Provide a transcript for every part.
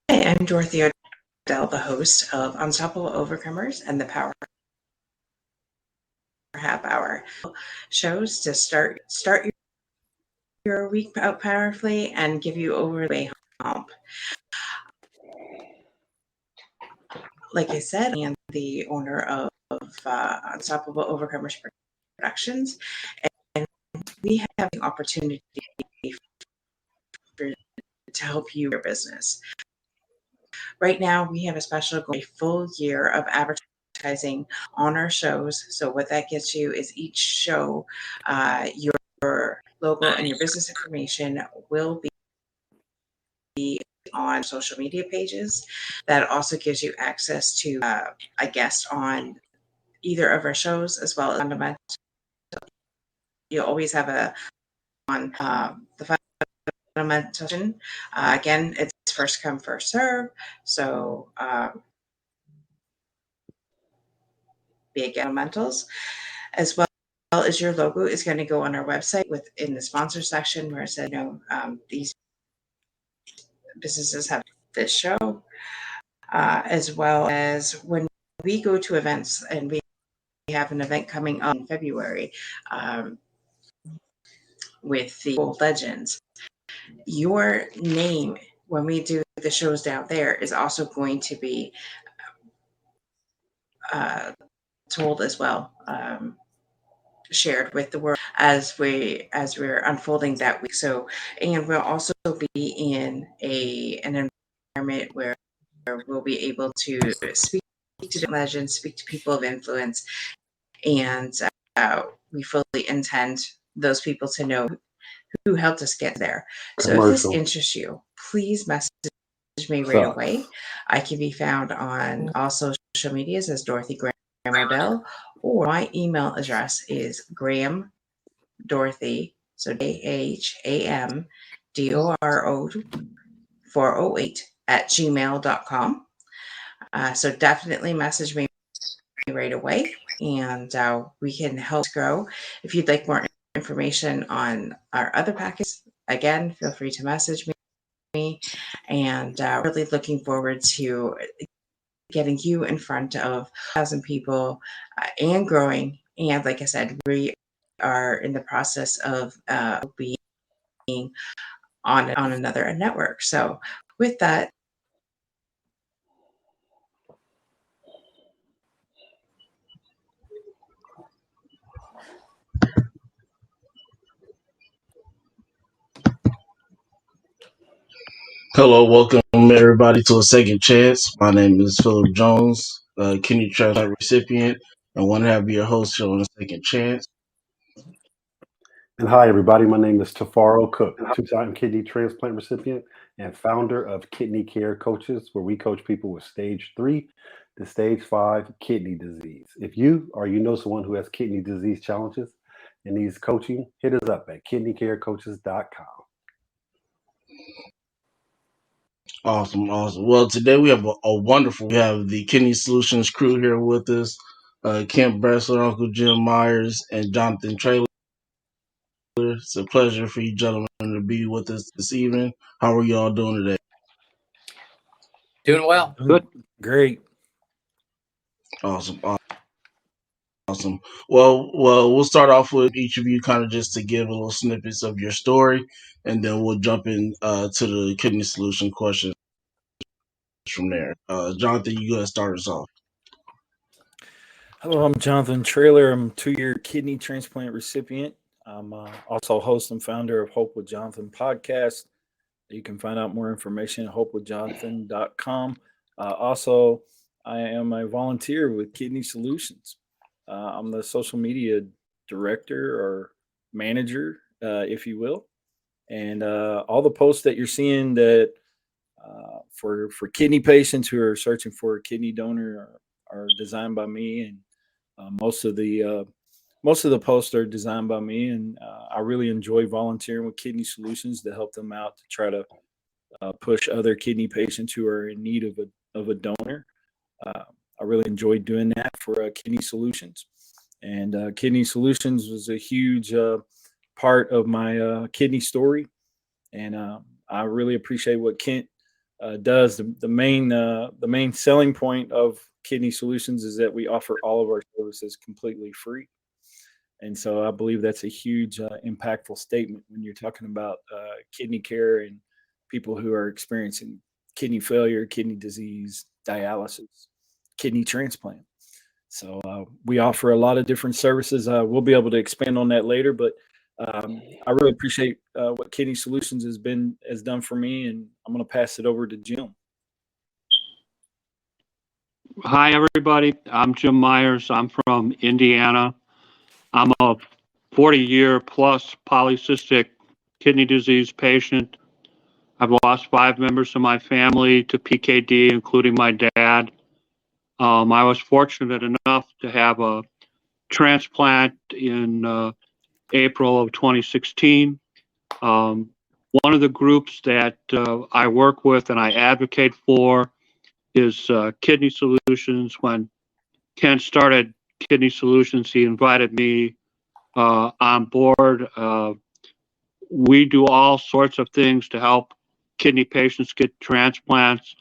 Hi, I'm Dorothy Odell, the host of Unstoppable Overcomers and the Power Half Hour shows to start your week out powerfully and give you over the way hump. Like I said, I am the owner of Unstoppable Overcomers Productions, and we have the opportunity to help you your business. Right now, we have a special goal, a full year of advertising on our shows. So what that gets you is each show, your logo and your business information will be on social media pages. That also gives you access to a guest on either of our shows, as well as fundamental. You'll always have on the fundamental. Again, it's first come, first serve. So big fundamentals, as well as your logo is going to go on our website within the sponsor section where it said, these businesses have this show, as well as when we go to events, and we have an event coming up in February with the Old Legends. Your name, when we do the shows down there, is also going to be told as well, shared with the world as we're unfolding that week. So, and we'll also be in an environment where we'll be able to speak to legends, speak to people of influence, and we fully intend those people to know who helped us get there. So if this interests you, please message me right away. I can be found on all social medias as Dorothy Graham Odell, or my email address is Graham Dorothy, so DHAMDORO408 at gmail.com. So definitely message me right away, and we can help grow. If you'd like more information on our other packages, again, feel free to message me. And really looking forward to getting you in front of 1,000 people and growing. And like I said, we are in the process of being on another network. So with that, Hello, welcome everybody to a second chance. My name is Philip Jones, kidney transplant recipient, and one to be your host here on a second chance. And hi, everybody. My name is Tifiro Cook, two-time kidney transplant recipient and founder of Kidney Care Coaches, where we coach people with stage 3 to stage 5 kidney disease. If you or you know someone who has kidney disease challenges and needs coaching, hit us up at kidneycarecoaches.com. Awesome. Well, today we have we have the Kidney Solutions crew here with us, Kent Bressler, Uncle Jim Myers, and Jonathan Traylor. It's a pleasure for you gentlemen to be with us this evening. How are you all doing today? Doing well. Good. Great. Awesome. Well, we'll start off with each of you kind of just to give a little snippets of your story, and then we'll jump in to the kidney solution questions from there. Jonathan, you go ahead and start us off. Hello, I'm Jonathan Traylor. I'm a 2-year kidney transplant recipient. I'm also host and founder of Hope with Jonathan podcast. You can find out more information at hopewithjonathan.com. Also, I am a volunteer with Kidney Solutions. I'm the social media director or manager, if you will, and all the posts that you're seeing that for kidney patients who are searching for a kidney donor are designed by me, and most of the posts are designed by me, and I really enjoy volunteering with Kidney Solutions to help them out to try to push other kidney patients who are in need of a donor. Uh, I really enjoyed doing that for Kidney Solutions, and Kidney Solutions was a huge part of my kidney story, and I really appreciate what Kent does. The main selling point of Kidney Solutions is that we offer all of our services completely free. And so I believe that's a huge, impactful statement when you're talking about kidney care and people who are experiencing kidney failure, kidney disease, dialysis, kidney transplant. So we offer a lot of different services. We'll be able to expand on that later, but I really appreciate what Kidney Solutions has done for me, and I'm going to pass it over to Jim. Hi, everybody. I'm Jim Myers. I'm from Indiana. I'm a 40-year plus polycystic kidney disease patient. I've lost 5 members of my family to PKD, including my dad. I was fortunate enough to have a transplant in April of 2016. One of the groups that I work with and I advocate for is Kidney Solutions. When Ken started Kidney Solutions, he invited me on board. We do all sorts of things to help kidney patients get transplants.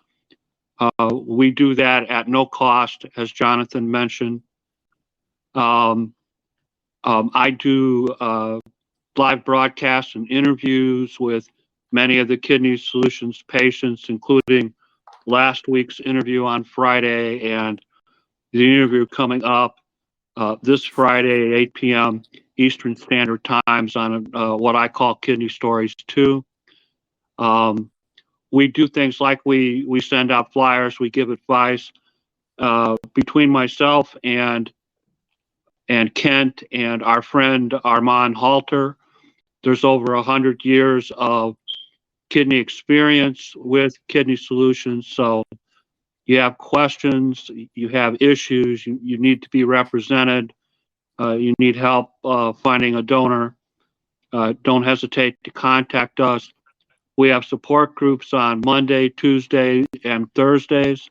We do that at no cost, as Jonathan mentioned. I do live broadcasts and interviews with many of the Kidney Solutions patients, including last week's interview on Friday and the interview coming up this Friday at 8 p.m. Eastern Standard Times on what I call Kidney Stories 2. We do things like we send out flyers, we give advice. Between myself and Kent and our friend Armand Halter, there's over 100 years of kidney experience with Kidney Solutions. So you have questions, you have issues, you need to be represented, you need help finding a donor, don't hesitate to contact us. We have support groups on Monday, Tuesday, and Thursdays.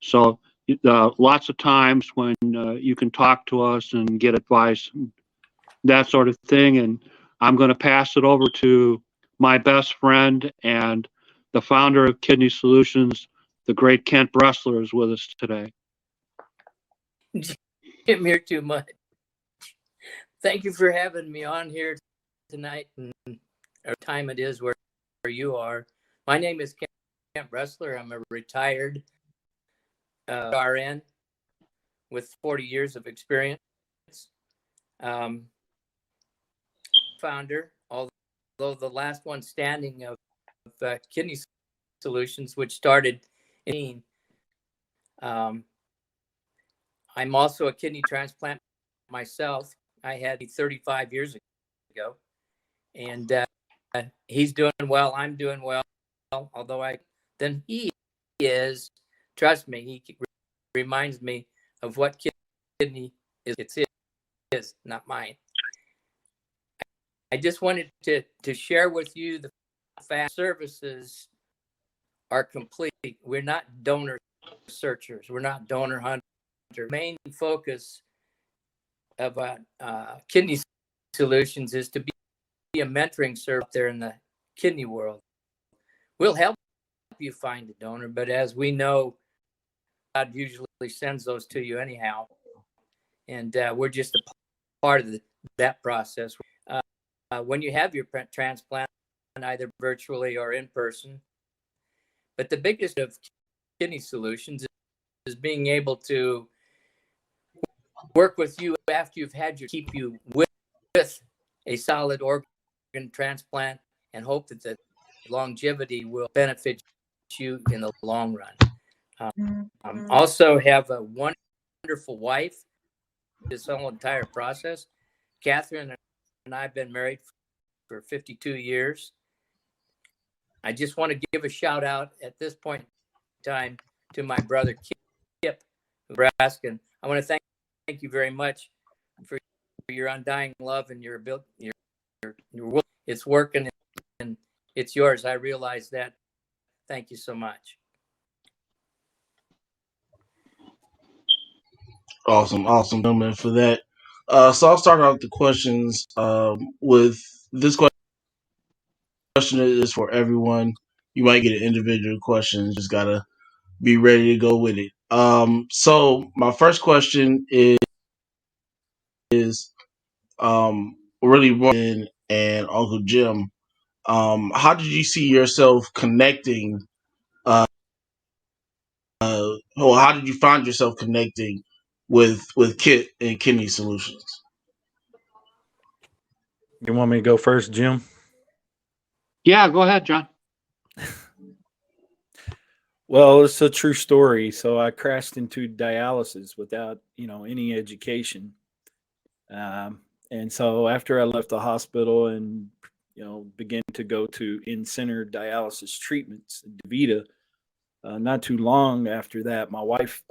So lots of times when you can talk to us and get advice, that sort of thing. And I'm going to pass it over to my best friend and the founder of Kidney Solutions, the great Kent Bressler, is with us today. Jim, here too much. Thank you for having me on here tonight, and our time it is where you are. My name is Kent Bressler. I'm a retired RN with 40 years of experience. Founder, although the last one standing of Kidney Solutions, which started in. I'm also a kidney transplant myself. I had 35 years ago, and he's doing well. I'm doing well. Although he is. Trust me, he reminds me of what kidney is. It's his, not mine. I just wanted to share with you the fact services are complete. We're not donor searchers. We're not donor hunters. Main focus of Kidney Solutions is to be a mentoring service there in the kidney world. We'll help you find a donor, but as we know, God usually sends those to you anyhow, and we're just a part of that process. When you have your transplant, either virtually or in person, but the biggest of Kidney Solutions is being able to work with you after you've had keep you with a solid organ transplant, and hope that the longevity will benefit you in the long run. Also have a wonderful wife. This whole entire process. Catherine and I have been married for 52 years. I just want to give a shout out at this point in time to my brother Kip, Nebraska. I want to thank you very much for your undying love and your ability. It's working and it's yours. I realize that. Thank you so much. Awesome, gentlemen, for that. So I'll start out the questions with this question is for everyone. You might get an individual question, just gotta be ready to go with it. So my first question is really Ryan and Uncle Jim. How did you see yourself connecting? Or how did you find yourself connecting with Kit and Kidney Solutions? You want me to go first, Jim? Yeah, go ahead, John. Well, it's a true story. So I crashed into dialysis without, any education. And so after I left the hospital and, began to go to in-center dialysis treatments, DaVita, not too long after that, my wife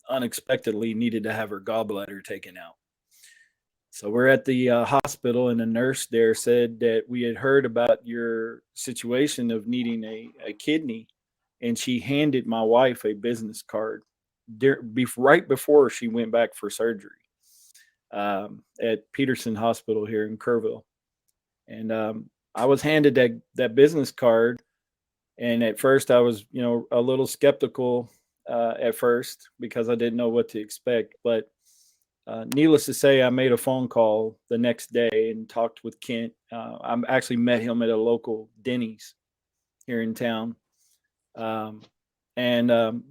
unexpectedly needed to have her gallbladder taken out. So we're at the hospital, and the nurse there said that we had heard about your situation of needing a kidney, and she handed my wife a business card right before she went back for surgery at Peterson Hospital here in Kerrville. And I was handed that business card, and at first I was, a little skeptical at first because I didn't know what to expect. But needless to say, I made a phone call the next day and talked with Kent. I actually met him at a local Denny's here in town. And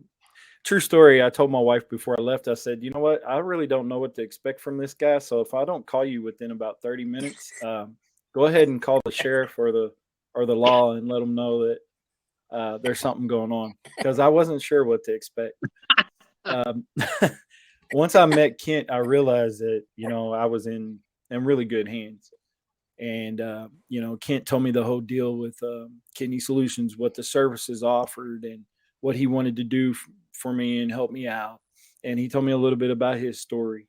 true story, I told my wife before I left, I said, you know what? I really don't know what to expect from this guy. So if I don't call you within about 30 minutes, go ahead and call the sheriff or the law and let them know that there's something going on, because I wasn't sure what to expect. Once I met Kent, I realized that, I was in really good hands. And, Kent told me the whole deal with Kidney Solutions, what the services offered and what he wanted to do for me and help me out. And he told me a little bit about his story.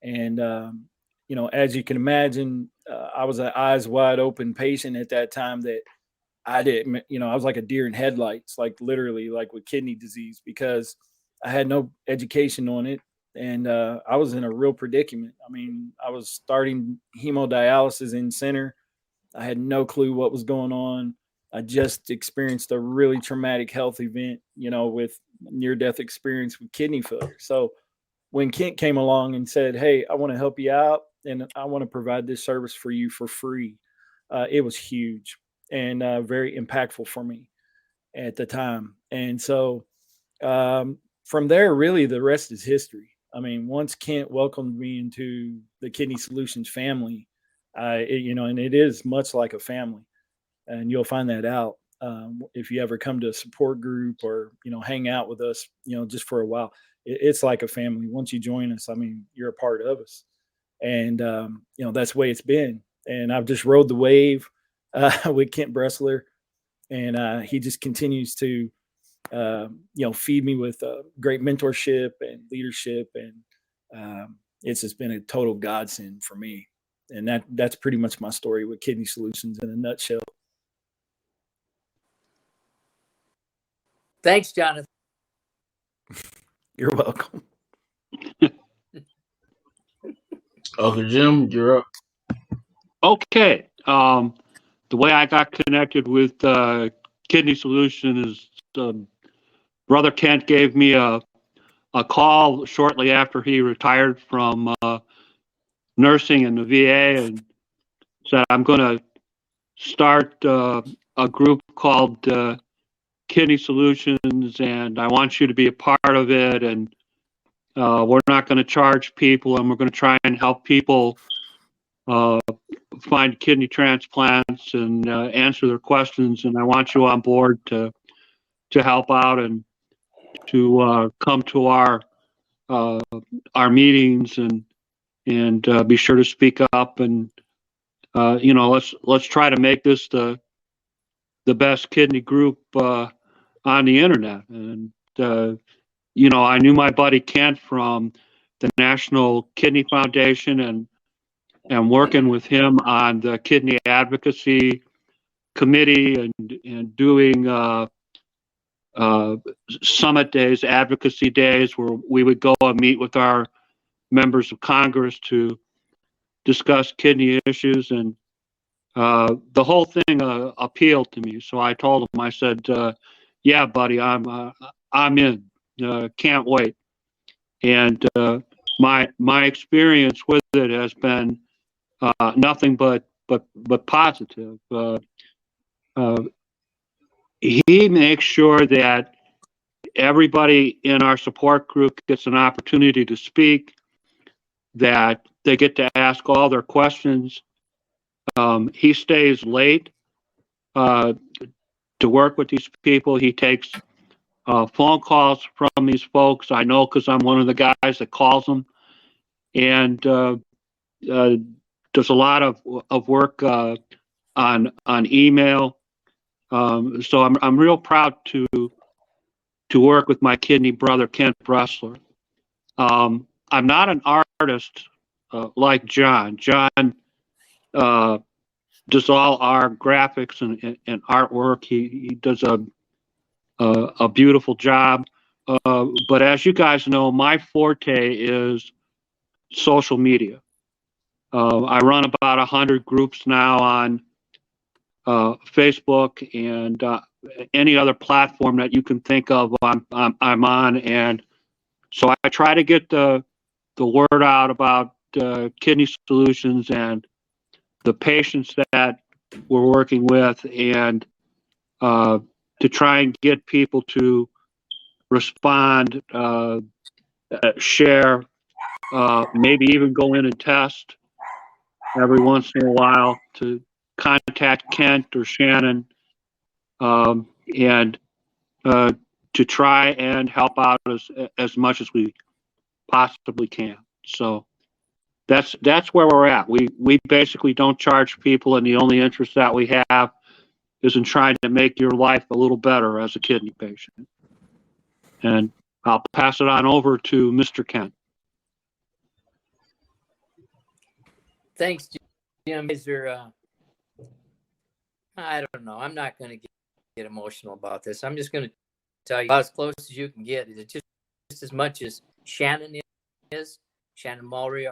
And, as you can imagine, I was an eyes wide open patient at that time that I didn't, I was like a deer in headlights, like literally like with kidney disease, because I had no education on it. And I was in a real predicament. I mean, I was starting hemodialysis in center. I had no clue what was going on. I just experienced a really traumatic health event, with near-death experience with kidney failure. So when Kent came along and said, hey, I want to help you out and I want to provide this service for you for free, it was huge and very impactful for me at the time. And so from there, really, the rest is history. I mean, once Kent welcomed me into the Kidney Solutions family, and it is much like a family, and you'll find that out if you ever come to a support group or, hang out with us, just for a while. It's like a family. Once you join us, I mean, you're a part of us. And, that's the way it's been. And I've just rode the wave with Kent Bressler, and he just continues to, feed me with great mentorship and leadership. And it's just been a total godsend for me. And that's pretty much my story with Kidney Solutions in a nutshell. Thanks, Jonathan. You're welcome. Uncle Jim, you're up. Okay. The way I got connected with Kidney Solution is Brother Kent gave me a call shortly after he retired from nursing in the VA and said, I'm going to start a group called Kidney Solutions, and I want you to be a part of it. And we're not going to charge people, and we're going to try and help people find kidney transplants and answer their questions. And I want you on board to help out. And to come to our meetings and be sure to speak up, and let's try to make this the best kidney group on the internet. And I knew my buddy Kent from the National Kidney Foundation, and working with him on the kidney advocacy committee and doing summit days, advocacy days, where we would go and meet with our members of Congress to discuss kidney issues. And the whole thing appealed to me. So I told him, I said, yeah, buddy, I'm in. Can't wait. And my experience with it has been nothing but positive. He makes sure that everybody in our support group gets an opportunity to speak, that they get to ask all their questions. He stays late to work with these people. He takes phone calls from these folks. I know because I'm one of the guys that calls them, and does a lot of work on email. So I'm real proud to work with my kidney brother Kent Bressler. I'm not an artist like John. John does all our graphics and artwork. He does a beautiful job. But as you guys know, my forte is social media. I run about 100 groups now on Facebook and any other platform that you can think of. I'm on, and so I try to get the word out about kidney solutions and the patients that we're working with, and to try and get people to respond, share, maybe even go in and test every once in a while, to contact Kent or Shannon, and to try and help out as much as we possibly can. So that's where we're at. We basically don't charge people, and the only interest that we have is in trying to make your life a little better as a kidney patient. And I'll pass it on over to Mr. Kent. Thanks, Jim. I don't know. I'm not going to get emotional about this. I'm just going to tell you about as close as you can get. It's just as much as Shannon is, Shannon Mulry,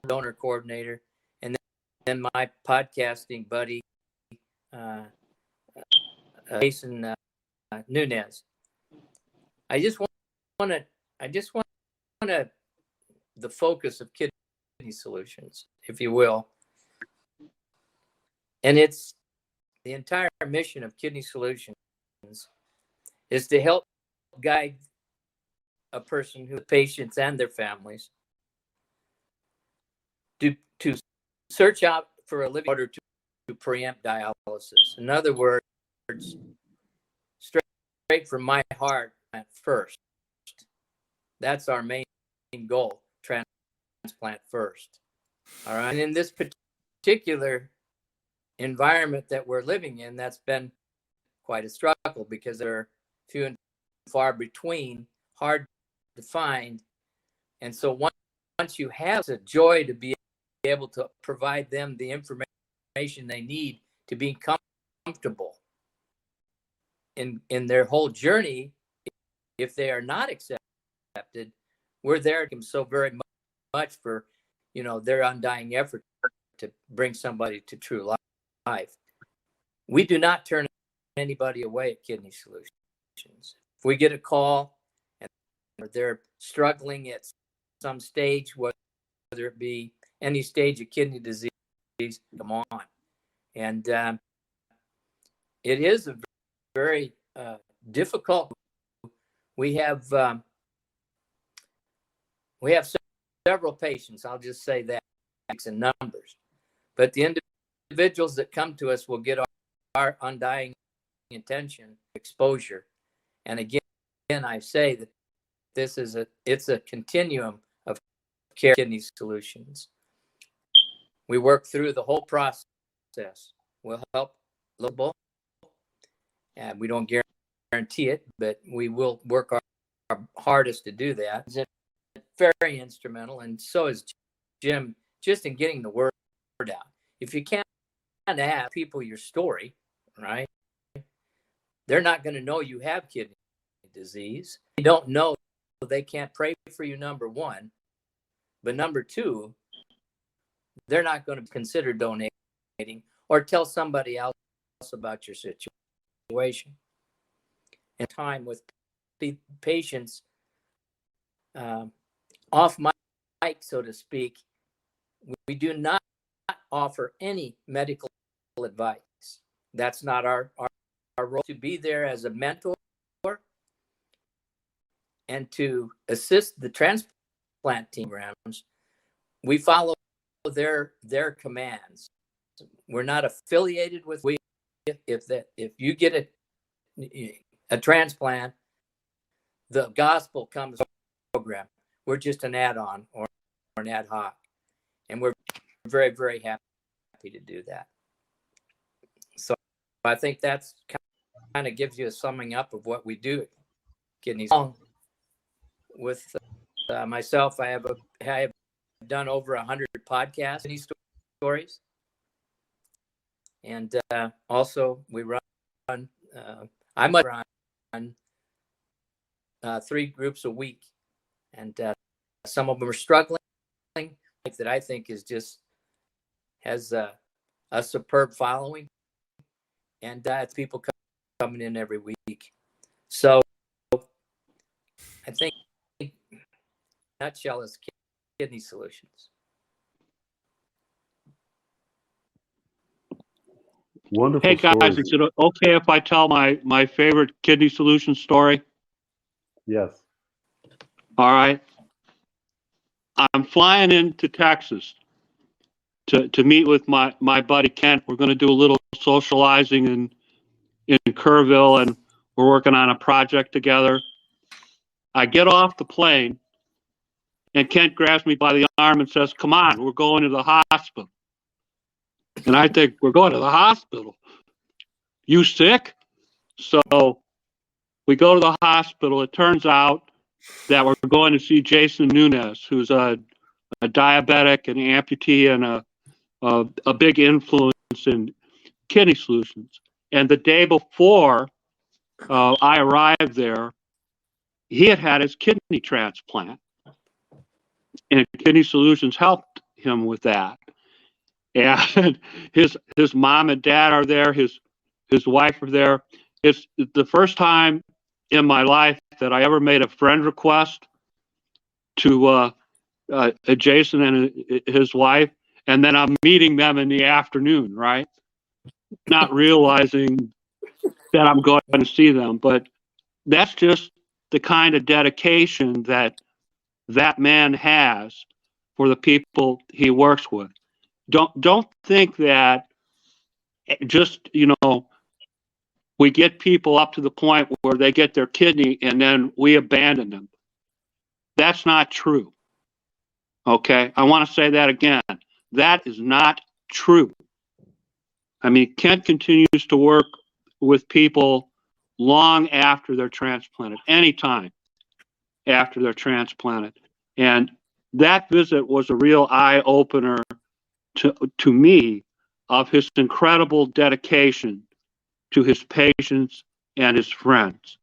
donor coordinator, and then my podcasting buddy, Jason Nunez. I just want the focus of kidney solutions, if you will. And it's the entire mission of Kidney Solutions is to help guide a person, who patients and their families, to search out for a living order to preempt dialysis. In other words, straight from my heart at first. That's our main goal, transplant first. All right. And in this particular environment that we're living in, that's been quite a struggle, because there are few and far between, hard to find. And so once you have, it's a joy to be able to provide them the information they need to be comfortable in their whole journey. If they are not accepted, we're there so very much for their undying effort to bring somebody to true life. We do not turn anybody away at Kidney Solutions. If we get a call and they're struggling at some stage, whether it be any stage of kidney disease, come on. And it is a very difficult. We have several patients, I'll just say that, in numbers, but the individuals that come to us will get our undying attention, exposure. And again, I say that it's a continuum of care kidney solutions. We work through the whole process. We'll help little, and we don't guarantee it, but we will work our hardest to do that. It's very instrumental, and so is Jim, just in getting the word out. If you can't have people your story, right, they're not going to know you have kidney disease. They don't know, they can't pray for you, number one. But number two, they're not going to consider donating or tell somebody else about your situation. And time with patients off mic, so to speak, we do not offer any medical advice. That's not our role. To be there as a mentor and to assist the transplant team programs, we follow their commands. We're not affiliated with. If you get a transplant, the gospel comes program. We're just an add-on or an ad hoc, and we're very, very happy to do that. So I think that's kind of gives you a summing up of what we do at Kidneys. With myself, I have done over 100 podcasts, kidney stories, and also we run. I might run 3 groups a week, and some of them are struggling. That I think is just has a superb following, and it's people coming in every week. So I think, in a nutshell, is Kidney Solutions. Wonderful. Hey guys, stories. is it okay if I tell my favorite Kidney Solutions story? Yes. All right. I'm flying into Texas to meet with my buddy Kent. We're going to do a little socializing in Kerrville, and we're working on a project together. I get off the plane, and Kent grabs me by the arm and says, "Come on, we're going to the hospital." And I think, "We're going to the hospital? You sick?" So we go to the hospital. It turns out that we're going to see Jason Nunez, who's a diabetic, an amputee, and a big influence in Kidney Solutions. And the day before I arrived there, he had his kidney transplant, and Kidney Solutions helped him with that. And his mom and dad are there. His wife are there. It's the first time in my life that I ever made a friend request to Jason and his wife, and then I'm meeting them in the afternoon, right? Not realizing that I'm going to see them, but that's just the kind of dedication that man has for the people he works with. Don't think that just, we get people up to the point where they get their kidney and then we abandon them. That's not true. Okay, I want to say that again. That is not true. I mean, Kent continues to work with people long after they're transplanted, anytime after they're transplanted. And that visit was a real eye-opener to me of his incredible dedication to his patients and his friends.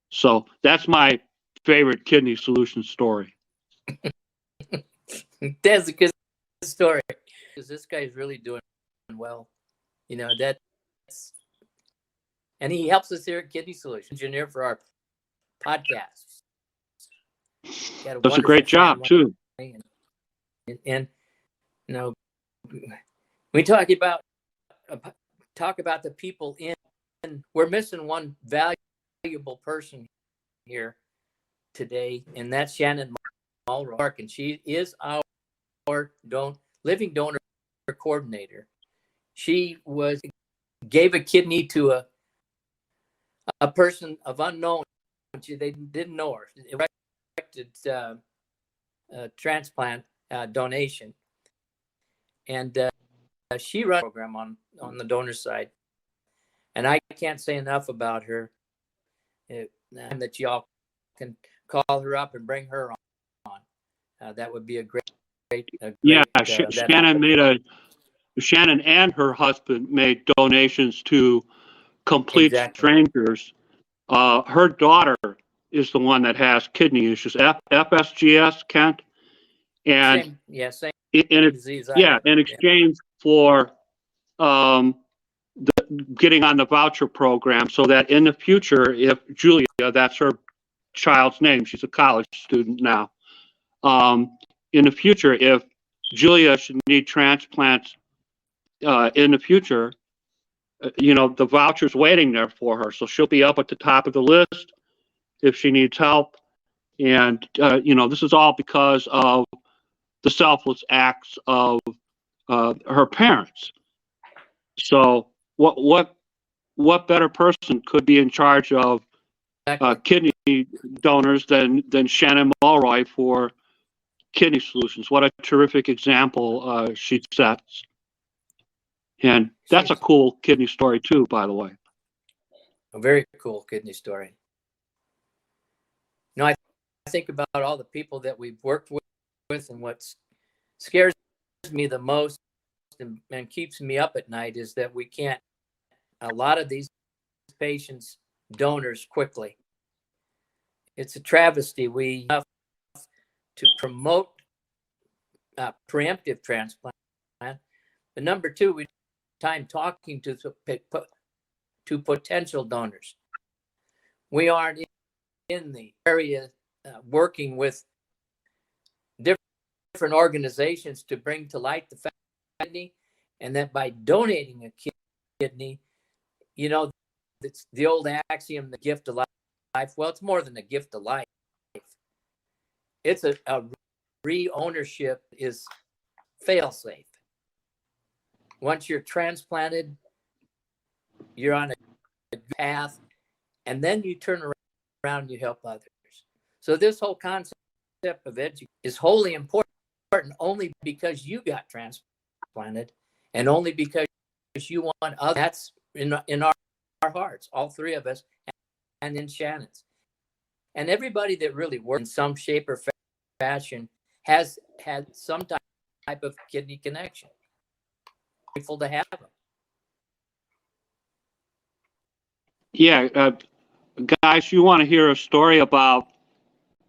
So that's my favorite Kidney Solutions story. That's a good story, because this guy's really doing well. And he helps us here at Kidney Solutions, engineer for our podcasts. That's a great job too. And we talk about the people in. We're missing one valuable person here today, and that's Shannon Mulrock, and she is our living donor coordinator. She gave a kidney to a person of unknown you, they didn't know her. Erected transplant donation, and she runs a program on the donor side, and I can't say enough about her. That y'all can call her up and bring her on. That would be a great. Yeah, Shannon and her husband made donations to Complete Exactly. Strangers. Her daughter is the one that has kidney issues, FSGS, Kent, and same in disease. in exchange for getting on the voucher program, so that in the future, if Julia, that's her child's name, she's a college student now. In the future, if Julia should need transplants in the future, the voucher's waiting there for her, so she'll be up at the top of the list if she needs help. And this is all because of the selfless acts of her parents. So what better person could be in charge of kidney donors than Shannon Mulroy for Kidney Solutions? What a terrific example she sets. And that's a cool kidney story too, by the way. A very cool kidney story. I think about all the people that we've worked with, and what scares me the most and keeps me up at night is that we can't, a lot of these patients, donors quickly. It's a travesty. We have to promote preemptive transplant. But number two, we time talking to potential donors. We aren't in the area working with different organizations to bring to light the kidney, and that by donating a kidney, it's the old axiom, the gift of life. Well, it's more than a gift of life. It's a re-ownership is fail-safe. Once you're transplanted, you're on a path, and then you turn around and you help others. So this whole concept of education is wholly important only because you got transplanted, and only because you want others. That's in our hearts, all three of us, and in Shannon's. And everybody that really works in some shape or fashion has had some type of kidney connection. Grateful to have them. Yeah, guys, you want to hear a story about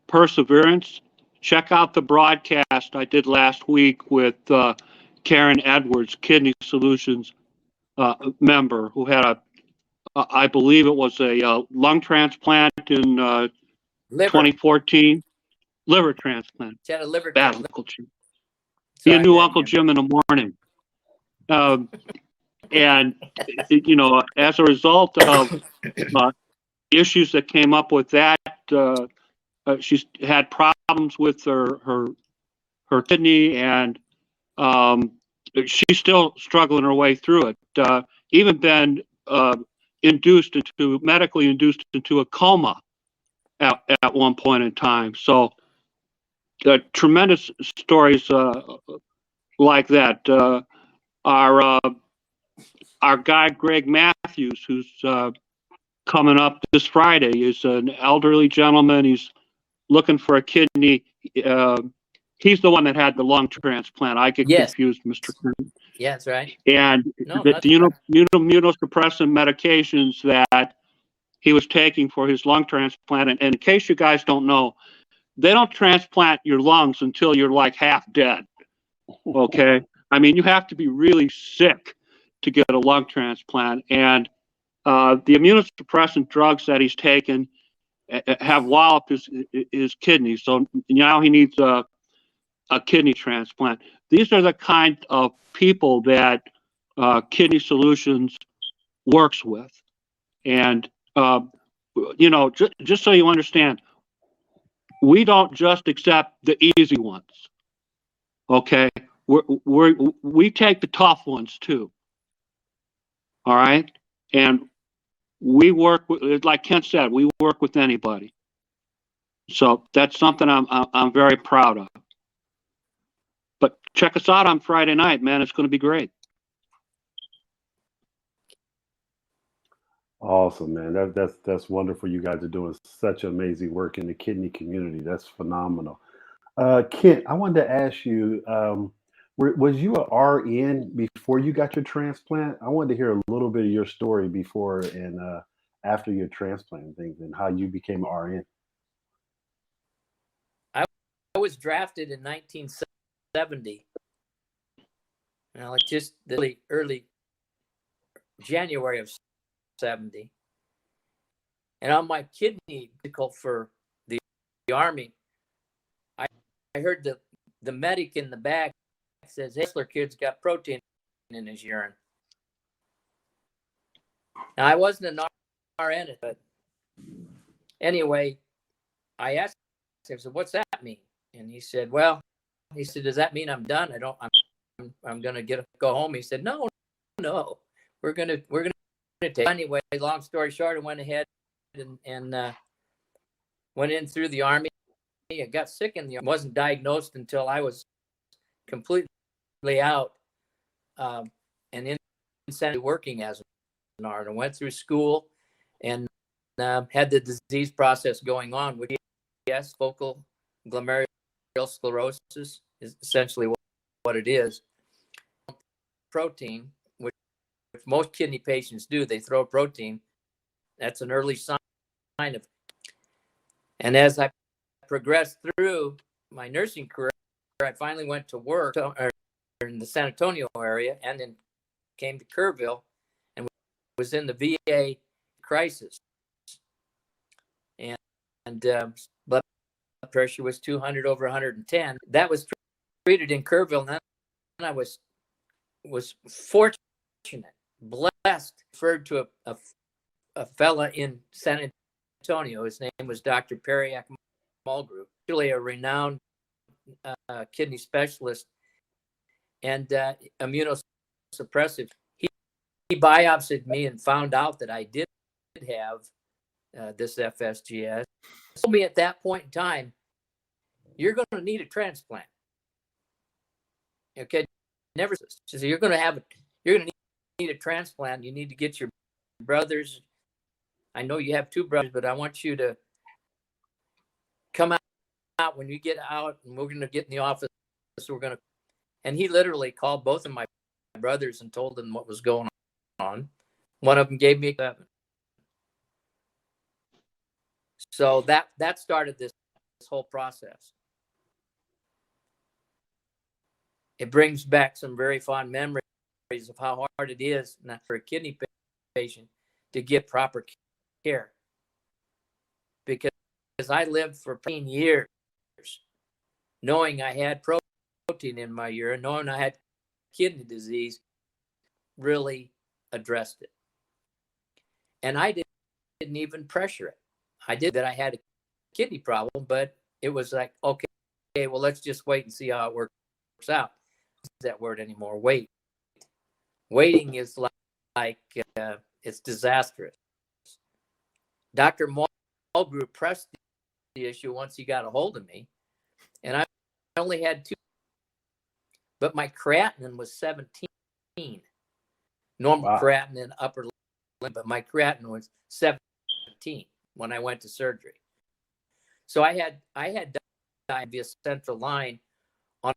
perseverance? Check out the broadcast I did last week with Karen Edwards, Kidney Solutions member, who had I believe it was a lung transplant in 2014. Liver transplant. She had a liver Bad transplant. Uncle Jim. He knew Uncle Jim in the morning. And, as a result of issues that came up with that, she's had problems with her kidney, and she's still struggling her way through it. Even been medically induced into a coma at one point in time. So tremendous stories like that. Our guy Greg Matthews, who's coming up this Friday, is an elderly gentleman. He's looking for a kidney. He's the one that had the lung transplant. I get confused, Mr. Kern. Yeah, that's right. And the immunosuppressant medications that he was taking for his lung transplant, and in case you guys don't know, they don't transplant your lungs until you're like half dead. Okay? I mean, you have to be really sick to get a lung transplant. And the immunosuppressant drugs that he's taken have walloped his kidneys. So now he needs a kidney transplant. These are the kind of people that Kidney Solutions works with. And, just so you understand, we don't just accept the easy ones. Okay? We take the tough ones too. All right? And we work with, like Kent said, we work with anybody. So that's something I'm very proud of. But check us out on Friday night, man. It's going to be great. Awesome, man. That's wonderful. You guys are doing such amazing work in the kidney community. That's phenomenal. Kent, I wanted to ask you, was you a RN before you got your transplant? I wanted to hear a little bit of your story before and after your transplant and things, and how you became an RN. I was drafted in 1970. Like just the early January of 70. And on my kidney for the Army, I heard the medic in the back says, "Hey, Hessler kid's got protein in his urine." Now, I wasn't an RN, but anyway, I asked him, I said, "What's that mean?" And he said, "Does that mean I'm done? I'm going to go home?" He said, No, we're going to take." Anyway, long story short, I went ahead and went in through the Army. I got sick in the Army. Wasn't diagnosed until I was completely out and in working as an RN. I went through school and had the disease process going on, which yes, focal glomerular sclerosis is essentially what it is. Protein, which most kidney patients do, they throw protein. That's an early sign of. And as I progressed through my nursing career, I finally went to work in the San Antonio area, and then came to Kerrville and was in the VA crisis. And blood pressure was 200 over 110. That was treated in Kerrville, and then I was fortunate, blessed, referred to a fella in San Antonio. His name was Dr. Perry Mulgrew, really a renowned kidney specialist and immunosuppressive. He biopsied me and found out that I did have this FSGS. He told me at that point in time, "You're going to need a transplant." Okay, never. So you're going to need a transplant. You need to get your brothers. I know you have 2 brothers, but I want you to come out when you get out, and we're going to get in the office. And he literally called both of my brothers and told them what was going on. One of them gave me 7. So that started this whole process. It brings back some very fond memories of how hard it is for a kidney patient to get proper care. Because I lived for 15 years knowing I had protein in my urine, knowing I had kidney disease, really addressed it. And I didn't even pressure it. I did that I had a kidney problem, but it was like, okay, well, let's just wait and see how it works out. That word anymore. Waiting is like it's disastrous. Dr. Mulgrew pressed the issue once he got a hold of me, and I only had 2, but my creatinine was 17. Normal creatinine upper limit, but my creatinine was 17 when I went to surgery. So I had died via central line on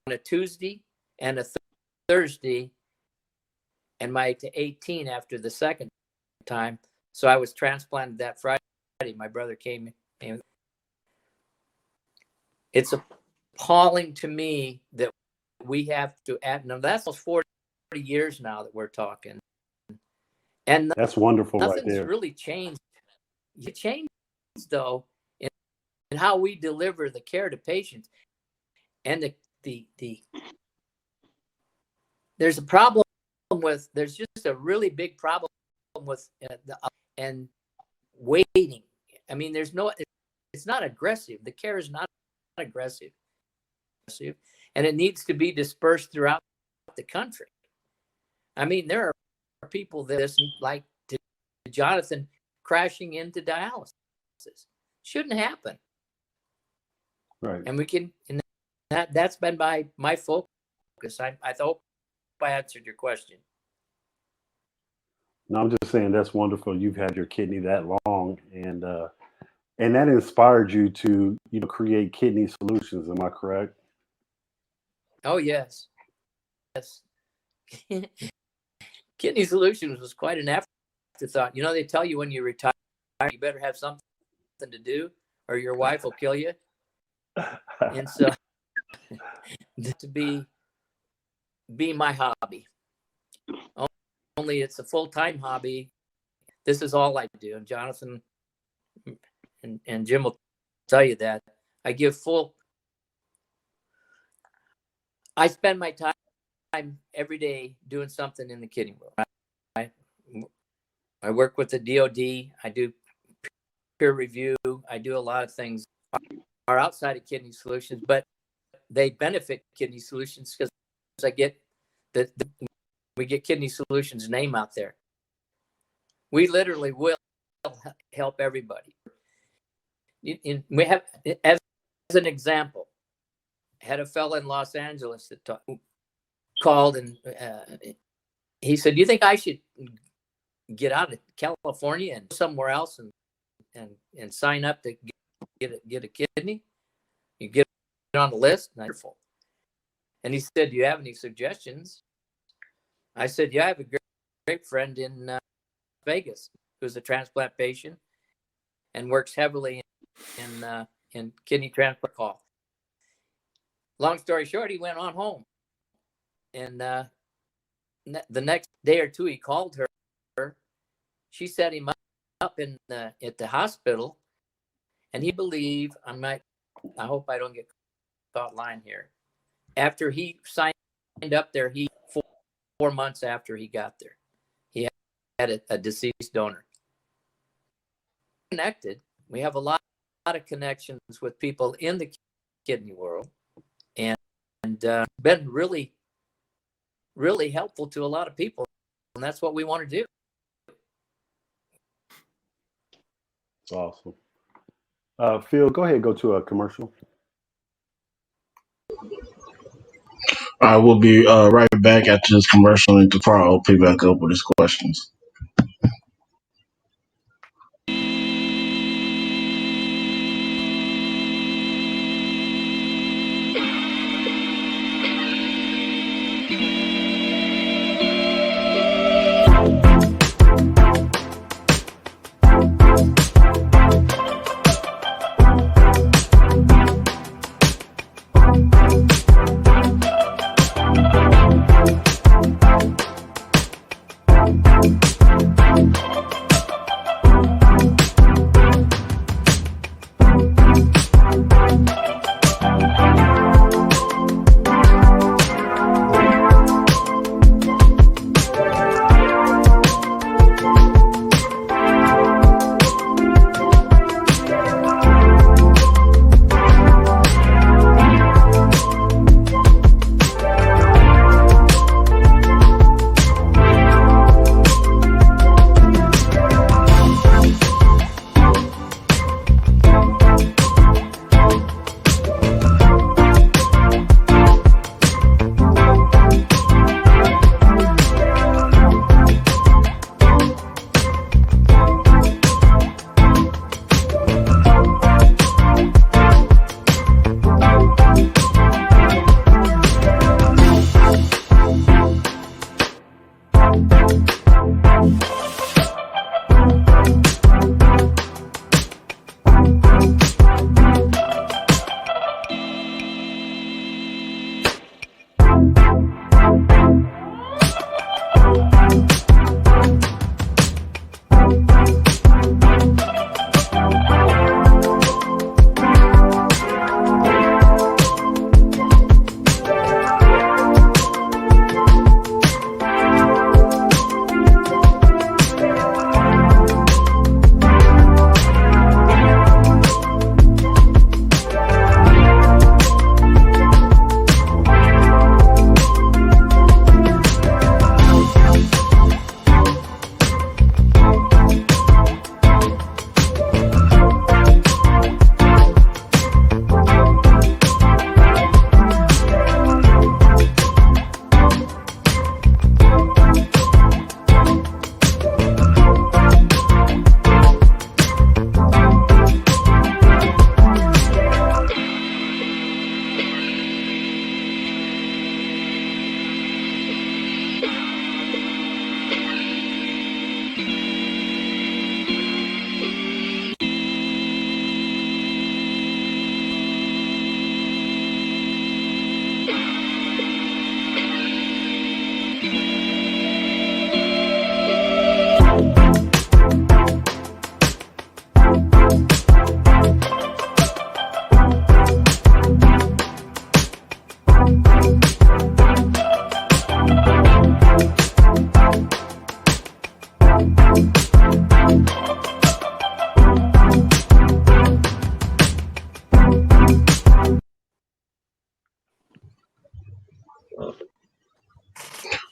a Tuesday and a Thursday, and my to 18 after the second time. So I was transplanted that Friday. My brother came in. It's appalling to me that we have to add. Now that's 40 years now that we're talking, and That's wonderful, right nothing's there. really changed. It changed though in how we deliver the care to patients, and the there's a problem with, there's just a really big problem with and waiting. I mean, it's not aggressive. The care is not aggressive, and it needs to be dispersed throughout the country. I mean, there are people that, like Jonathan, crashing into dialysis. Shouldn't happen. Right. And we can, and that's been my focus. I hope I answered your question. No, I'm just saying that's wonderful. You've had your kidney that long, and that inspired you to, create Kidney Solutions. Am I correct? Oh, yes. Yes. Kidney Solutions was quite an afterthought. They tell you when you retire, you better have something to do or your wife will kill you. And so to be my hobby. Only it's a full-time hobby. This is all I do. And Jonathan and Jim will tell you that. I spend my time every day doing something in the kidney world. I work with the DOD. I do peer review. I do a lot of things are outside of Kidney Solutions, but they benefit Kidney Solutions because I get we get Kidney Solutions name out there. We literally will help everybody. We have, as an example, had a fella in Los Angeles that called and he said, "Do you think I should get out of California and somewhere else and sign up to get a kidney? You get on the list." And he said, "Do you have any suggestions?" I said, "Yeah, I have a great friend in Vegas who's a transplant patient and works heavily in kidney transplant call." Long story short, he went on home, and the next day or two, he called her. She set him up at the hospital, and he believed I hope I don't get caught lying here. After he signed up there, 4 months after he got there, he had a deceased donor. Connected, we have a lot of connections with people in the kidney world, and been really, really helpful to a lot of people, and that's what we want to do. It's awesome. Phil, go ahead and go to a commercial. All right, we'll be right back after this commercial, and Tifiro will pick back up with his questions.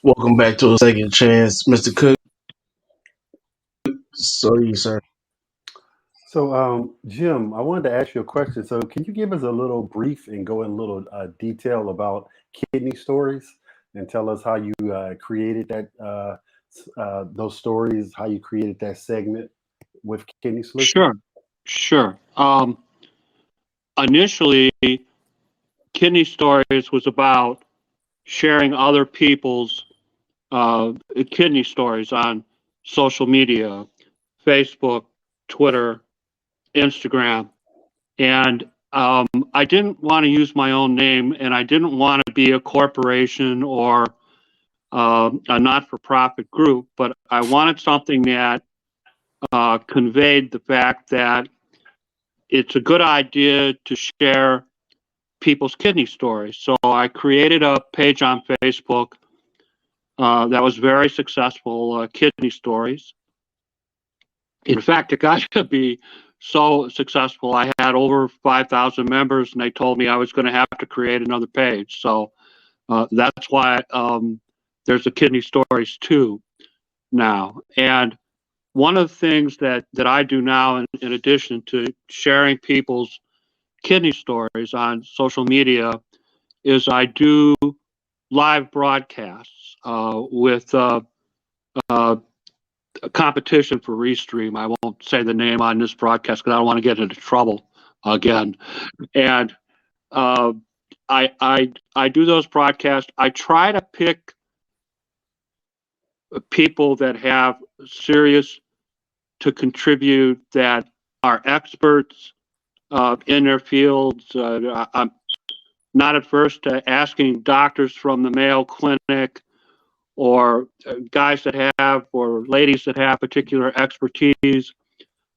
Welcome back to a second chance, Mr. Cook. So you, sir. So, Jim, I wanted to ask you a question. So, can you give us a little brief and go in a little detail about kidney stories and tell us how you created that those stories, how you created that segment with Kidney Solutions? Sure. Initially, Kidney Stories was about sharing other people's kidney stories on social media, Facebook, Twitter, Instagram. And I didn't want to use my own name, and I didn't want to be a corporation or a not-for-profit group, but I wanted something that conveyed the fact that it's a good idea to share people's kidney stories. So I created a page on Facebook that was very successful, Kidney Stories. In fact, it got to be so successful, I had over 5,000 members, and they told me I was going to have to create another page. So that's why there's a Kidney Stories 2 now. And one of the things that I do now, in addition to sharing people's kidney stories on social media, is I do live broadcasts with a competition for Restream. I won't say the name on this broadcast because I don't want to get into trouble again. And I do those broadcasts. I try to pick people that have serious to contribute, that are experts in their fields. I'm not adverse to asking doctors from the Mayo Clinic or guys that have, or ladies that have particular expertise.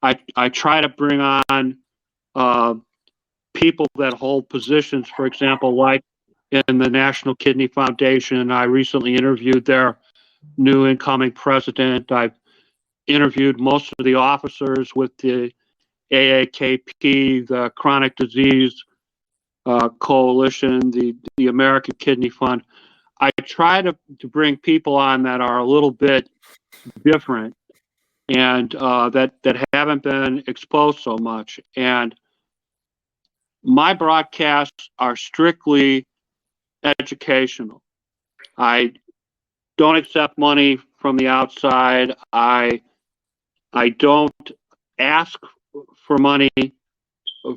I try to bring on people that hold positions, for example, like in the National Kidney Foundation. I recently interviewed their new incoming president. I've interviewed most of the officers with the AAKP, the Chronic Disease Coalition, the American Kidney Fund. I try to bring people on that are a little bit different and that haven't been exposed so much. And my broadcasts are strictly educational. I don't accept money from the outside. I don't ask for money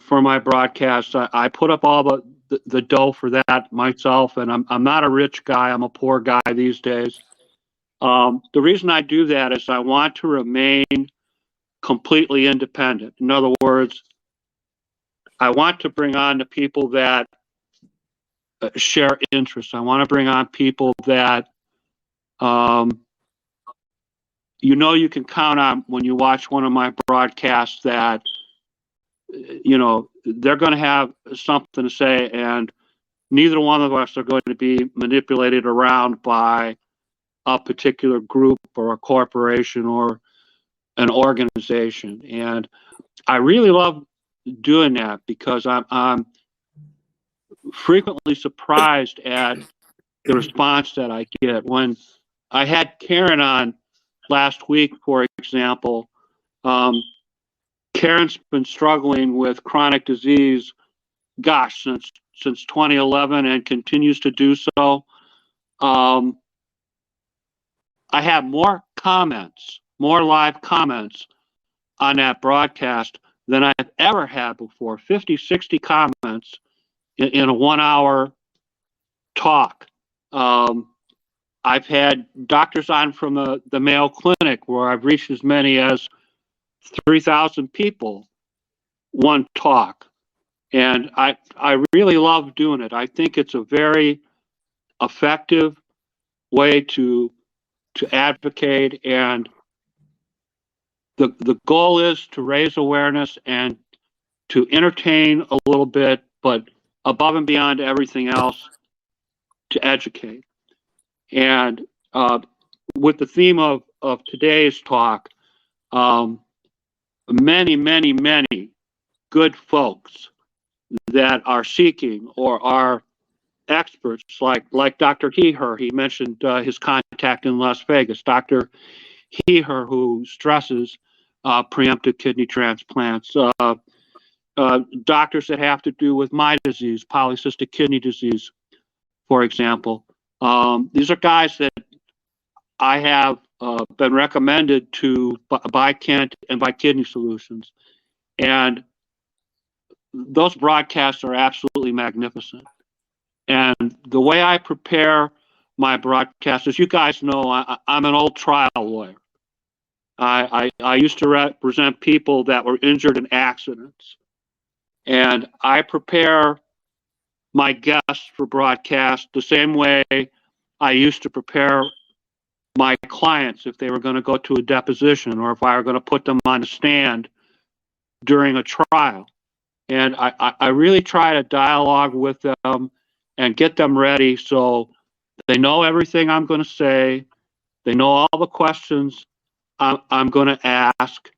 for my broadcasts. I put up all the dough for that myself, and I'm not a rich guy. I'm a poor guy these days. The reason I do that is I want to remain completely independent. In other words, I want to bring on the people that share interests. I want to bring on people that you can count on when you watch one of my broadcasts, that they're going to have something to say, and neither one of us are going to be manipulated around by a particular group or a corporation or an organization. And I really love doing that because I'm frequently surprised at the response that I get. When I had Karen on last week, for example, Karen's been struggling with chronic disease, since 2011, and continues to do so. I have more live comments on that broadcast than I've ever had before. 50, 60 comments in a 1 hour talk. I've had doctors on from the Mayo Clinic where I've reached as many as 3,000 people, one talk. And I really love doing it. I think it's a very effective way to advocate, and the goal is to raise awareness and to entertain a little bit, but above and beyond everything else, to educate. And with the theme of today's talk, many good folks that are seeking or are experts like Dr. Heher. He mentioned his contact in Las Vegas, Dr. Heher, who stresses preemptive kidney transplants. Doctors that have to do with my disease, polycystic kidney disease, for example. These are guys that I have been recommended to by Kent and by Kidney Solutions. And those broadcasts are absolutely magnificent. And the way I prepare my broadcasts, as you guys know, I'm an old trial lawyer. I used to represent people that were injured in accidents. And I prepare my guests for broadcast the same way I used to prepare my clients if they were going to go to a deposition or if I were going to put them on a stand during a trial. And I really try to dialogue with them and get them ready so they know everything I'm going to say. They know all the questions I'm going to ask.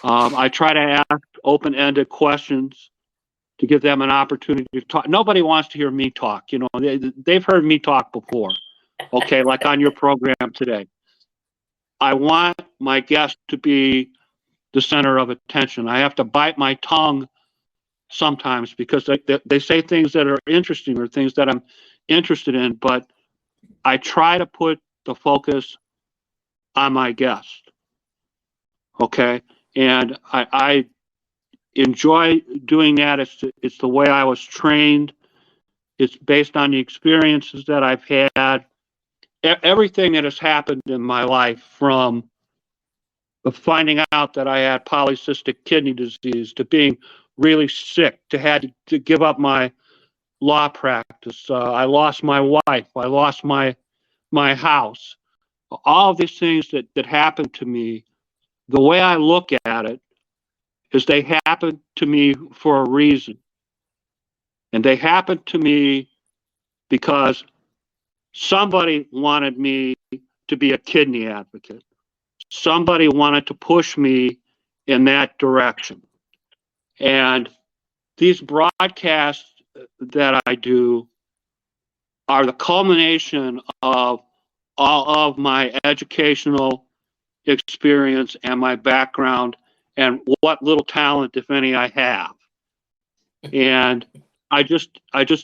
I try to ask open-ended questions to give them an opportunity to talk. Nobody wants to hear me talk. You know, they've heard me talk before. Okay, like on your program today. I want my guest to be the center of attention. I have to bite my tongue sometimes because they say things that are interesting or things that I'm interested in, but I try to put the focus on my guest. Okay, and I enjoy doing that. It's the way I was trained. It's based on the experiences that I've had. Everything that has happened in my life, from finding out that I had polycystic kidney disease to being really sick, to had to give up my law practice. I lost my wife. I lost my house. All of these things that happened to me, the way I look at it is they happened to me for a reason. And they happened to me because somebody wanted me to be a kidney advocate. Somebody wanted to push me in that direction. And these broadcasts that I do are the culmination of all of my educational experience and my background and what little talent, if any, I have. And I just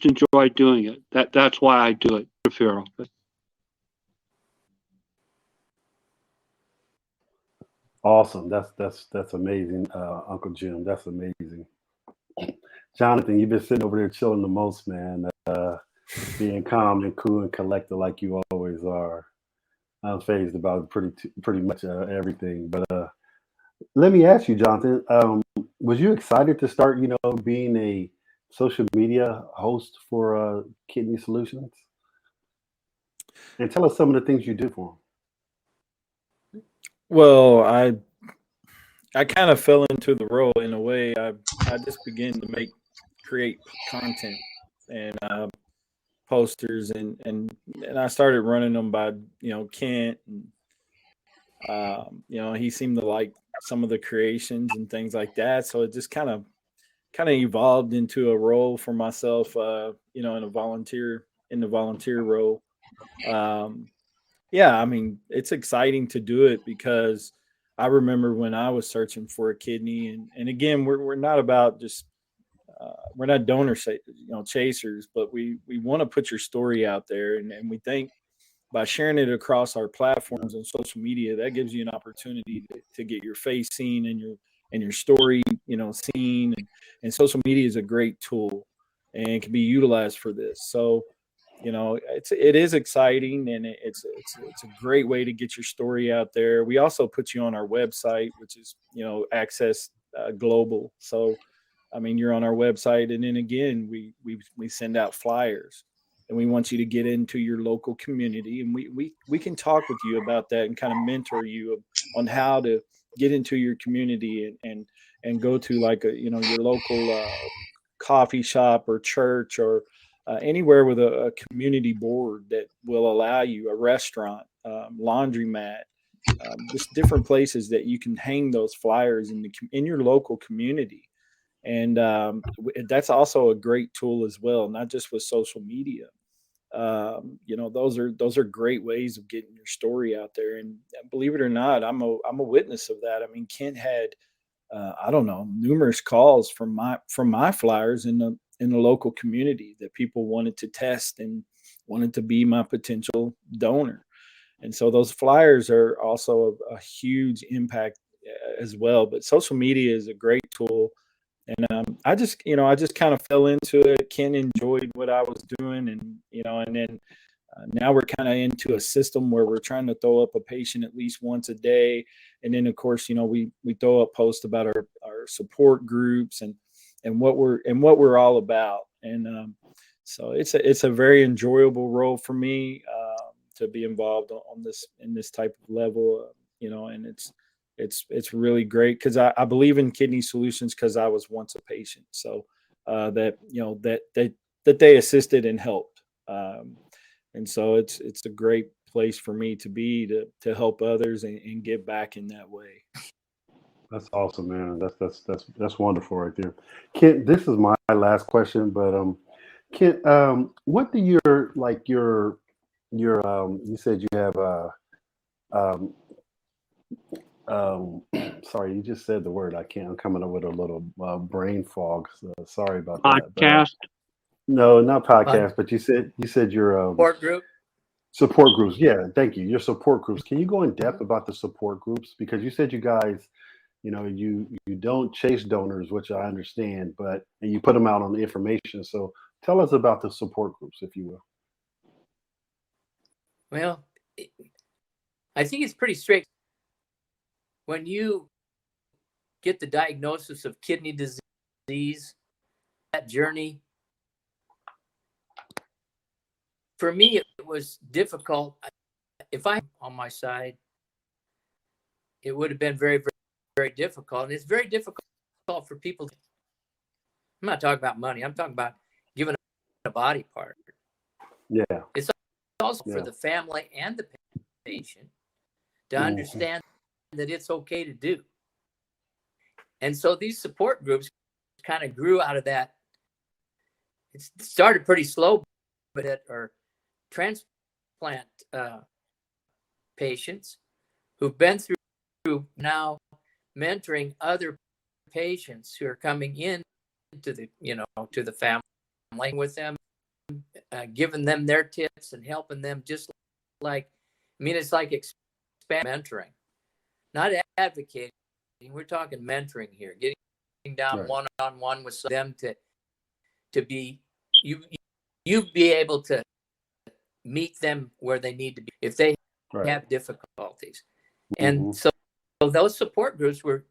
enjoy doing it. That's why I do it, Tifiro. Awesome. That's amazing, Uncle Jim. That's amazing. Jonathan, you've been sitting over there chilling the most, man. Being calm and cool and collected like you always are. I'm phased about pretty much everything. But let me ask you, Jonathan, was you excited to start, being a social media host for Kidney Solutions? And tell us some of the things you do for them. Well, I kind of fell into the role in a way. I just began to create content and posters and I started running them by Kent and he seemed to like some of the creations and things like that. So it just kind of evolved into a role for myself, in the volunteer role. Yeah, I mean, it's exciting to do it because I remember when I was searching for a kidney, and again, we're not about just we're not chasers, but we want to put your story out there, and we think by sharing it across our platforms on social media, that gives you an opportunity to get your face seen and your story, seen, and social media is a great tool and can be utilized for this. So it is exciting, and it's a great way to get your story out there. We also put you on our website, which is Access Global. So I mean, you're on our website, and then again, we send out flyers, and we want you to get into your local community, and we can talk with you about that and kind of mentor you on how to get into your community and go to like your local coffee shop or church or anywhere with a community board that will allow you, a restaurant, laundromat, just different places that you can hang those flyers in your local community. And that's also a great tool as well, not just with social media. those are great ways of getting your story out there. And believe it or not, I'm a witness of that. I mean, Kent had I don't know, numerous calls from my flyers in the local community that people wanted to test and wanted to be my potential donor. And so those flyers are also a huge impact as well. But social media is a great tool. And I just kind of fell into it. Ken enjoyed what I was doing, and then now we're kind of into a system where we're trying to throw up a patient at least once a day, and then of course, we throw up posts about our support groups and what we're all about. And so it's a very enjoyable role for me to be involved on this in this type of level, and it's really great because I believe in Kidney Solutions because I was once a patient. So that they assisted and helped. And so it's a great place for me to be to help others and give back in that way. That's awesome, man. That's wonderful right there. Kent, this is my last question, but Kent, what do your you said you have um sorry, you just said the word. I'm coming up with a little brain fog. So sorry about that. But Podcast. no, not podcast, but you said your Support group. support groups. Yeah, thank you. Your support groups. Can you go in depth about the support groups? Because you said you guys, you don't chase donors, which I understand, and you put them out on the information. So tell us about the support groups, if you will. Well, I think it's pretty straight. When you get the diagnosis of kidney disease, that journey, for me, it was difficult. If I'm on my side, it would have been very, very, very difficult. And it's very difficult for people. I'm not talking about money. I'm talking about giving a body part. Yeah. It's also for the family and the patient to understand that it's okay to do. And so these support groups kind of grew out of that. It started pretty slow, but it are transplant patients who've been through now mentoring other patients who are coming in to the family with them, giving them their tips and helping them it's like expand mentoring, not advocating. We're talking mentoring here, getting down one-on-one with them to be you be able to meet them where they need to be if they have difficulties. And so those support groups were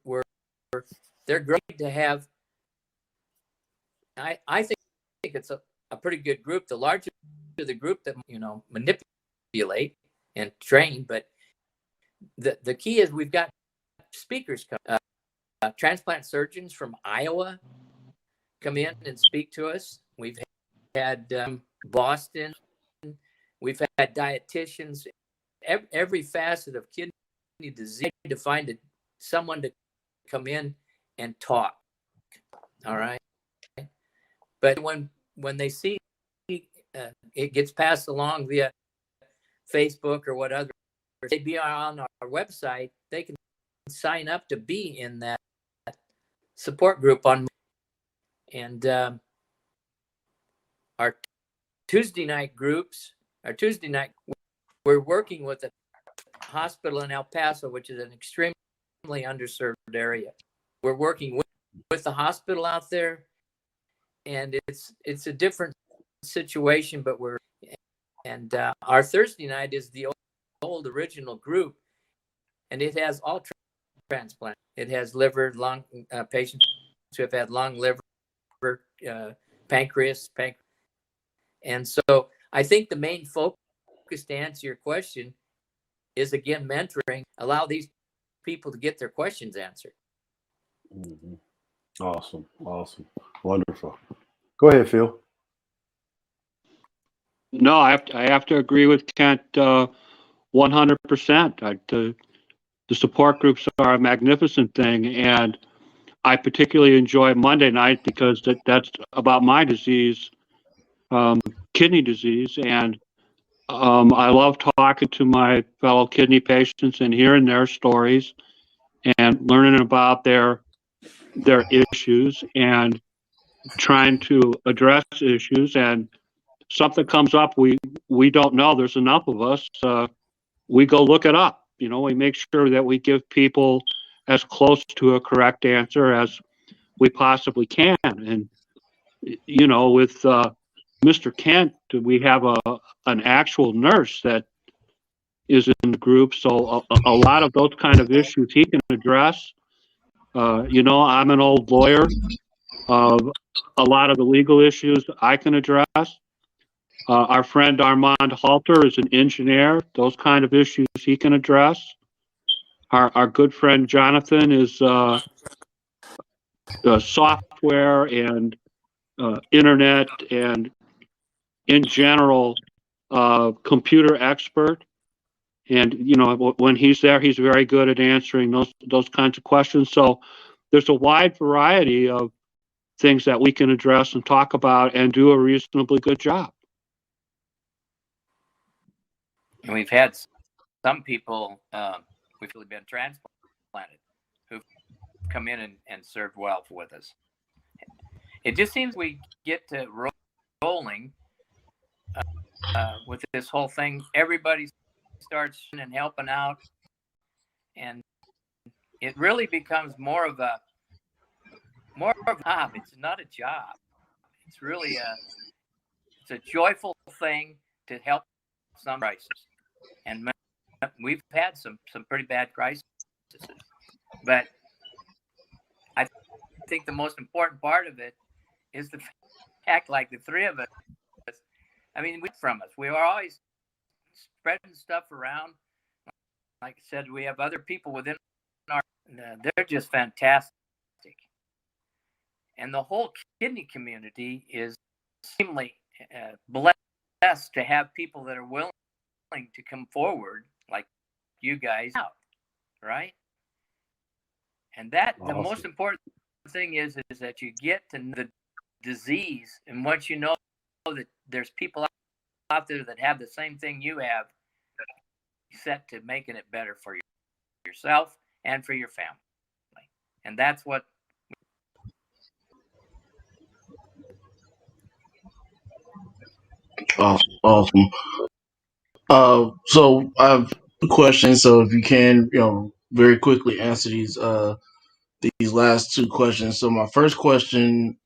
they're great to have. I think it's a pretty good group. The larger the group that manipulate and train, but the key is we've got speakers come, transplant surgeons from Iowa come in and speak to us. We've had Boston. We've had dietitians. Every facet of kidney disease to find someone to come in and talk. All right. But when they see it gets passed along via Facebook or whatever, they be on our website, they can sign up to be in that support group and our Tuesday night groups. Our Tuesday night, we're working with a hospital in El Paso, which is an extremely underserved area. We're working with the hospital out there, and it's a different situation, but our Thursday night is the old original group, and it has all transplant. It has liver, lung patients who have had lung, liver, pancreas. And so I think the main focus, to answer your question, is again mentoring. Allow these people to get their questions answered. Mm-hmm. Awesome, wonderful. Go ahead, Phil. No, I have to agree with Kent 100%. The support groups are a magnificent thing, and I particularly enjoy Monday night because that's about my disease. kidney disease. And I love talking to my fellow kidney patients and hearing their stories and learning about their issues and trying to address issues. And something comes up we don't know. There's enough of us. We go look it up. We make sure that we give people as close to a correct answer as we possibly can. And with Mr. Kent, we have an actual nurse that is in the group, so a lot of those kind of issues he can address. I'm an old lawyer. A lot of the legal issues I can address. Our friend Armand Halter is an engineer. Those kind of issues he can address. Our good friend Jonathan is software and internet and in general computer expert. And when he's there, he's very good at answering those kinds of questions. So there's a wide variety of things that we can address and talk about and do a reasonably good job. And we've had some people we've really been transplanted who've come in and served well with us. It just seems we get to rolling with this whole thing. Everybody starts and helping out, and it really becomes more of a job. It's not a job. It's really it's a joyful thing to help some crisis. And we've had some pretty bad crises, but I think the most important part of it is the fact, like the three of us, I mean, from us, we are always spreading stuff around. Like I said, we have other people within our, they're just fantastic. And the whole kidney community is extremely blessed to have people that are willing to come forward, like you guys out, right? And that awesome. The most important thing is that you get to know the disease, and once you know that there's people out there that have the same thing you have, set to making it better for yourself and for your family. And that's what awesome. So I have a question. So if you can, very quickly answer these last two questions. So my first question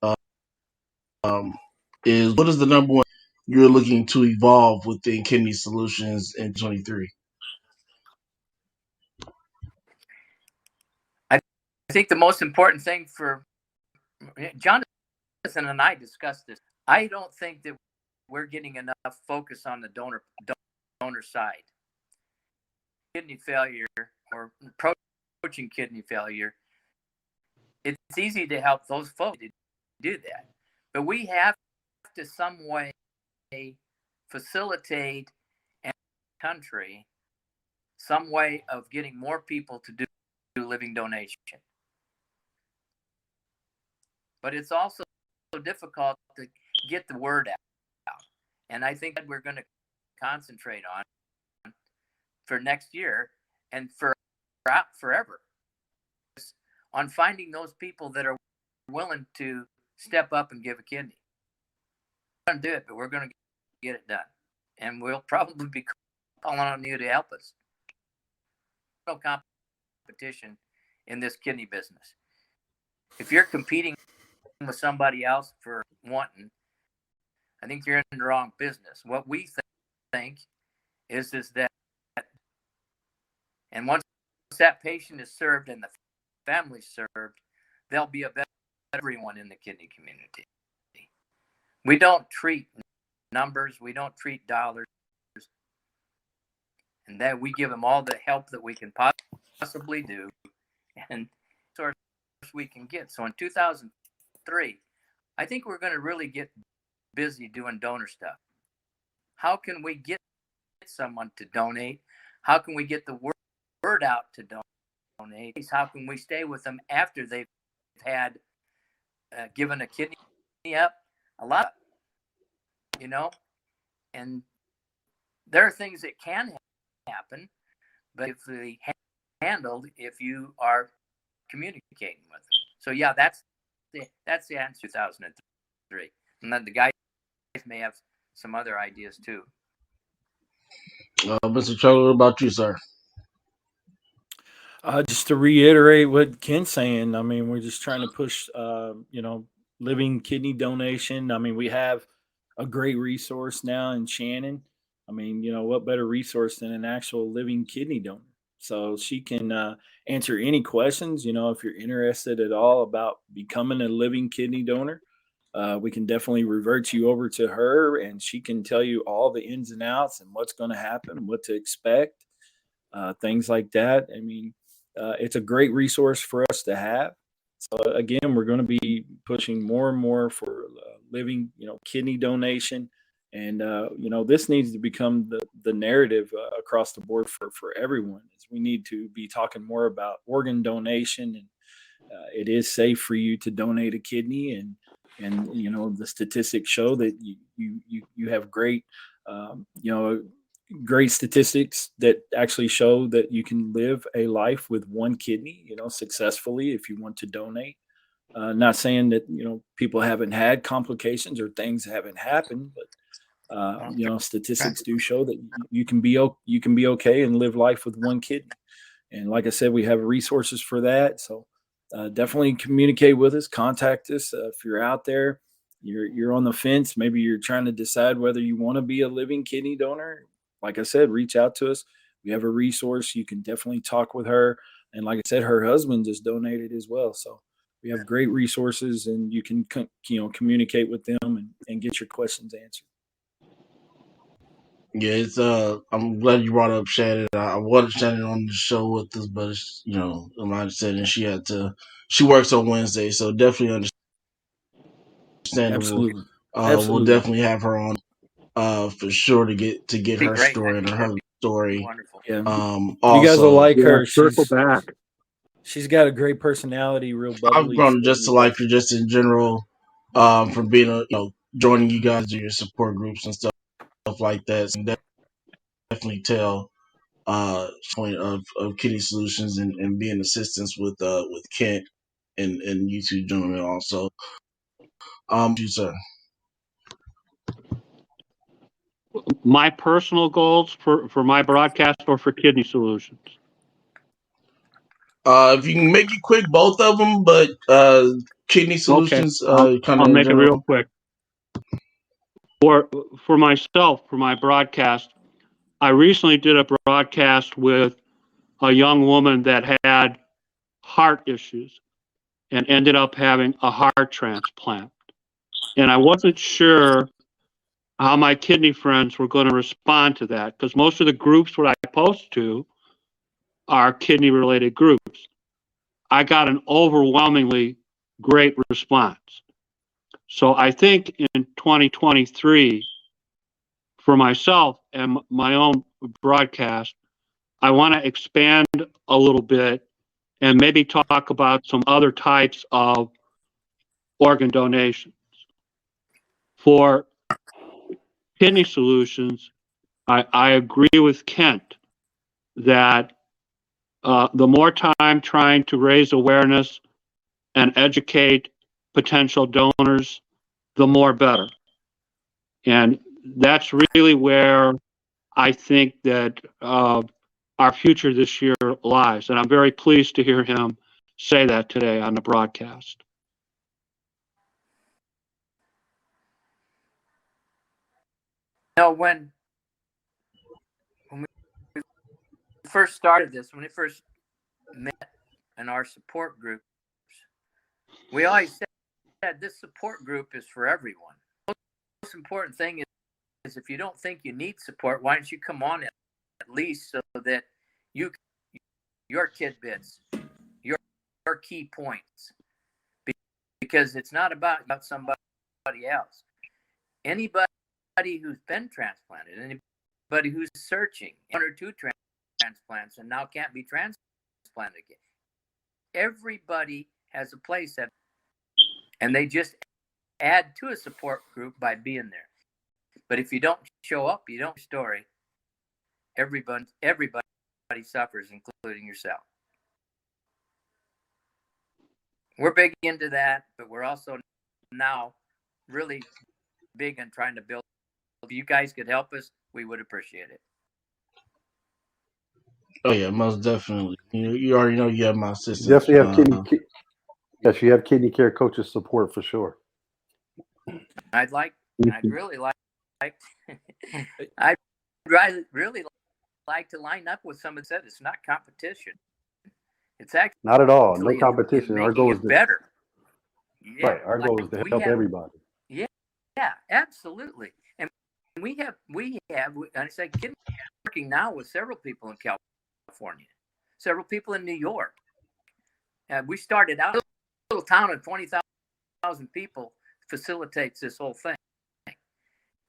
is, what is the number one you're looking to evolve within Kidney Solutions in 23? I think the most important thing for Jonathan and I discussed this. I don't think that we're getting enough focus on the donor side. Kidney failure or approaching kidney failure, it's easy to help those folks to do that. But we have to some way facilitate and country some way of getting more people to do living donation. But it's also difficult to get the word out. And I think that we're going to concentrate on for next year and forever on finding those people that are willing to step up and give a kidney. We're going to do it, but we're going to get it done. And we'll probably be calling on you to help us. No competition in this kidney business. If you're competing with somebody else for wanting, I think you're in the wrong business. What we think is that, and once that patient is served and the family served, there'll be a better everyone in the kidney community. We don't treat numbers, we don't treat dollars, and that we give them all the help that we can possibly do, and source we can get. So in 2003, I think we're going to really get busy doing donor stuff. How can we get someone to donate? How can we get the word out to donate? How can we stay with them after they've had given a kidney up? A lot. and there are things that can happen, but if they handled, if you are communicating with them. So yeah, that's the answer. 2003, and then the guys may have some other ideas too. Mr. Trailer, what about you, sir? Just to reiterate what Ken's saying, I mean, we're just trying to push, living kidney donation. I mean, we have a great resource now in Shannon. I mean, what better resource than an actual living kidney donor? So she can answer any questions. If you're interested at all about becoming a living kidney donor, we can definitely revert you over to her, and she can tell you all the ins and outs and what's going to happen, what to expect, things like that. I mean, it's a great resource for us to have. So again, we're going to be pushing more and more for living, kidney donation, and this needs to become the narrative across the board for everyone. Is we need to be talking more about organ donation, and it is safe for you to donate a kidney, and the statistics show that you have great great statistics that actually show that you can live a life with one kidney, successfully if you want to donate. Not saying that people haven't had complications or things haven't happened, but statistics do show that you can be okay and live life with one kidney. And like I said, we have resources for that. So definitely communicate with us, contact us if you're out there. You're on the fence. Maybe you're trying to decide whether you want to be a living kidney donor. Like I said, reach out to us. We have a resource. You can definitely talk with her. And like I said, her husband just donated as well. So we have great resources, and you can communicate with them and get your questions answered. Yeah, it's I'm glad you brought up Shannon. I wanted Shannon on the show with us, but it's, like I said, and she works on Wednesday, so definitely understandable. Absolutely. We'll Absolutely. definitely have her on for sure to get Be her great. story and her husband's story. Wonderful. Yeah. You guys will Also, like Yeah, her. circle back. She's got a great personality, real I've bubbly. grown So just to you'll like her definitely. just in general, from being joining you guys in your support groups and stuff like that. So you can definitely tell point of Kidney Solutions and being assistance with Kent and you two gentlemen also. You sir. My personal goals for my broadcast or for Kidney Solutions? If you can make it quick, both of them, but Kidney Okay, Solutions, kind I'll of in make it real general. quick. For myself, for my broadcast, I recently did a broadcast with a young woman that had heart issues and ended up having a heart transplant. And I wasn't sure how my kidney friends were going to respond to that, because most of the groups where I post to are kidney related groups. I got an overwhelmingly great response. So I think in 2023, for myself and my own broadcast, I want to expand a little bit and maybe talk about some other types of organ donations. For Kidney Solutions, I agree with Kent that the more time trying to raise awareness and educate potential donors, the more better. And that's really where I think that our future this year lies. And I'm very pleased to hear him say that today on the broadcast. When we first started this, when we first met in our support groups, we always said this support group is for everyone. The most important thing is if you don't think you need support, why don't you come on at least so that your tidbits, your key points, because it's not about somebody else. Anybody who's been transplanted, anybody who's searching 1 or 2 transplants and now can't be transplanted again, everybody has a place and they just add to a support group by being there. But if you don't show up, you don't story. Everybody suffers, including yourself. We're big into that, but we're also now really big on trying to build. If you guys could help us, we would appreciate it. Oh yeah, most definitely. You already know you have my You assistance. definitely have yes, you have kidney care coaches support for sure. I'd really like, I'd really like to line up with someone that said it's not competition. It's actually Not at all. No in competition. Our making goal is it better. Yeah, right. Our goal is to help everybody. Yeah, absolutely. And we have, and I say, kidney working now with several people in California, several people in New York. We started out a little town of 20,000 people facilitates this whole thing.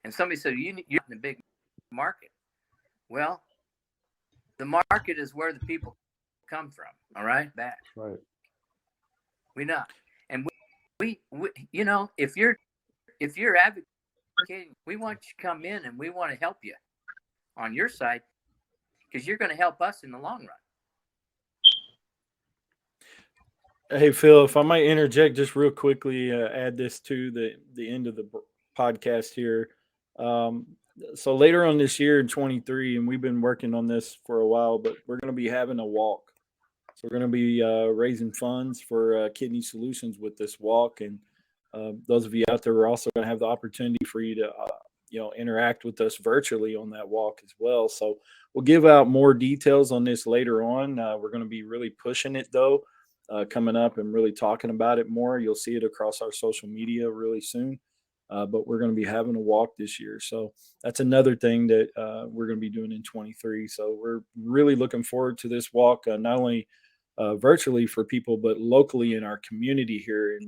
And somebody said, you're in a big market. Well, the market is where the people come from. All right, back. Right. We not, and we you know, if you're advocating, we want you to come in and we want to help you on your side because you're going to help us in the long run. Hey Phil, if I might interject just real quickly, add this to the end of the podcast here. So later on this year in 23, and we've been working on this for a while, but we're going to be having a walk. So we're going to be raising funds for Kidney Solutions with this walk, and those of you out there are also going to have the opportunity for you to interact with us virtually on that walk as well. So we'll give out more details on this later on. We're going to be really pushing it though. Coming up and really talking about it more. You'll see it across our social media really soon. But we're going to be having a walk this year. So that's another thing that we're going to be doing in 23. So we're really looking forward to this walk, not only virtually for people, but locally in our community here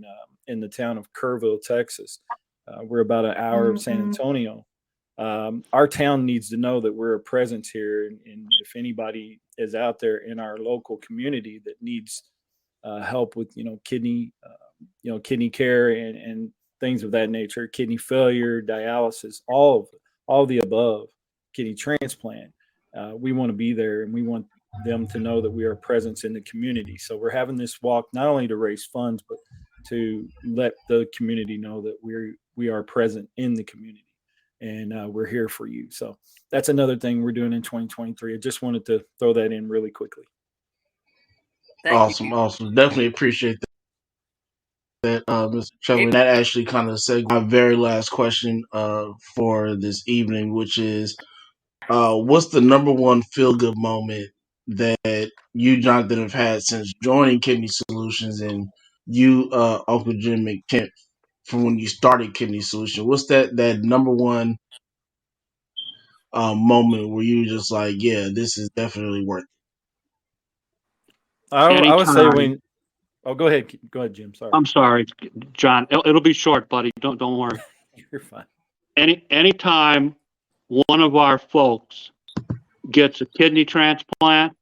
in the town of Kerrville, Texas. We're about an hour of San Antonio. Our town needs to know that we're a presence here. And if anybody is out there in our local community that needs help with kidney care and things of that nature, kidney failure, dialysis, all the above, kidney transplant, we want to be there, and we want them to know that we are a presence in the community. So we're having this walk not only to raise funds, but to let the community know that we are present in the community, and we're here for you. So that's another thing we're doing in 2023. I just wanted to throw that in really quickly. Thank you. Awesome. Definitely appreciate that, Mr. Trevor. That actually kind of segues my very last question for this evening, which is, what's the number one feel-good moment that you, Jonathan, have had since joining Kidney Solutions, and you, Uncle Jim and Kent, from when you started Kidney Solutions? What's that number one moment where you just like, yeah, this is definitely worth it? I would say Anytime. go ahead, Jim. Sorry. I'm sorry, John. It'll be short, buddy. Don't worry. You're fine. Anytime one of our folks gets a kidney transplant,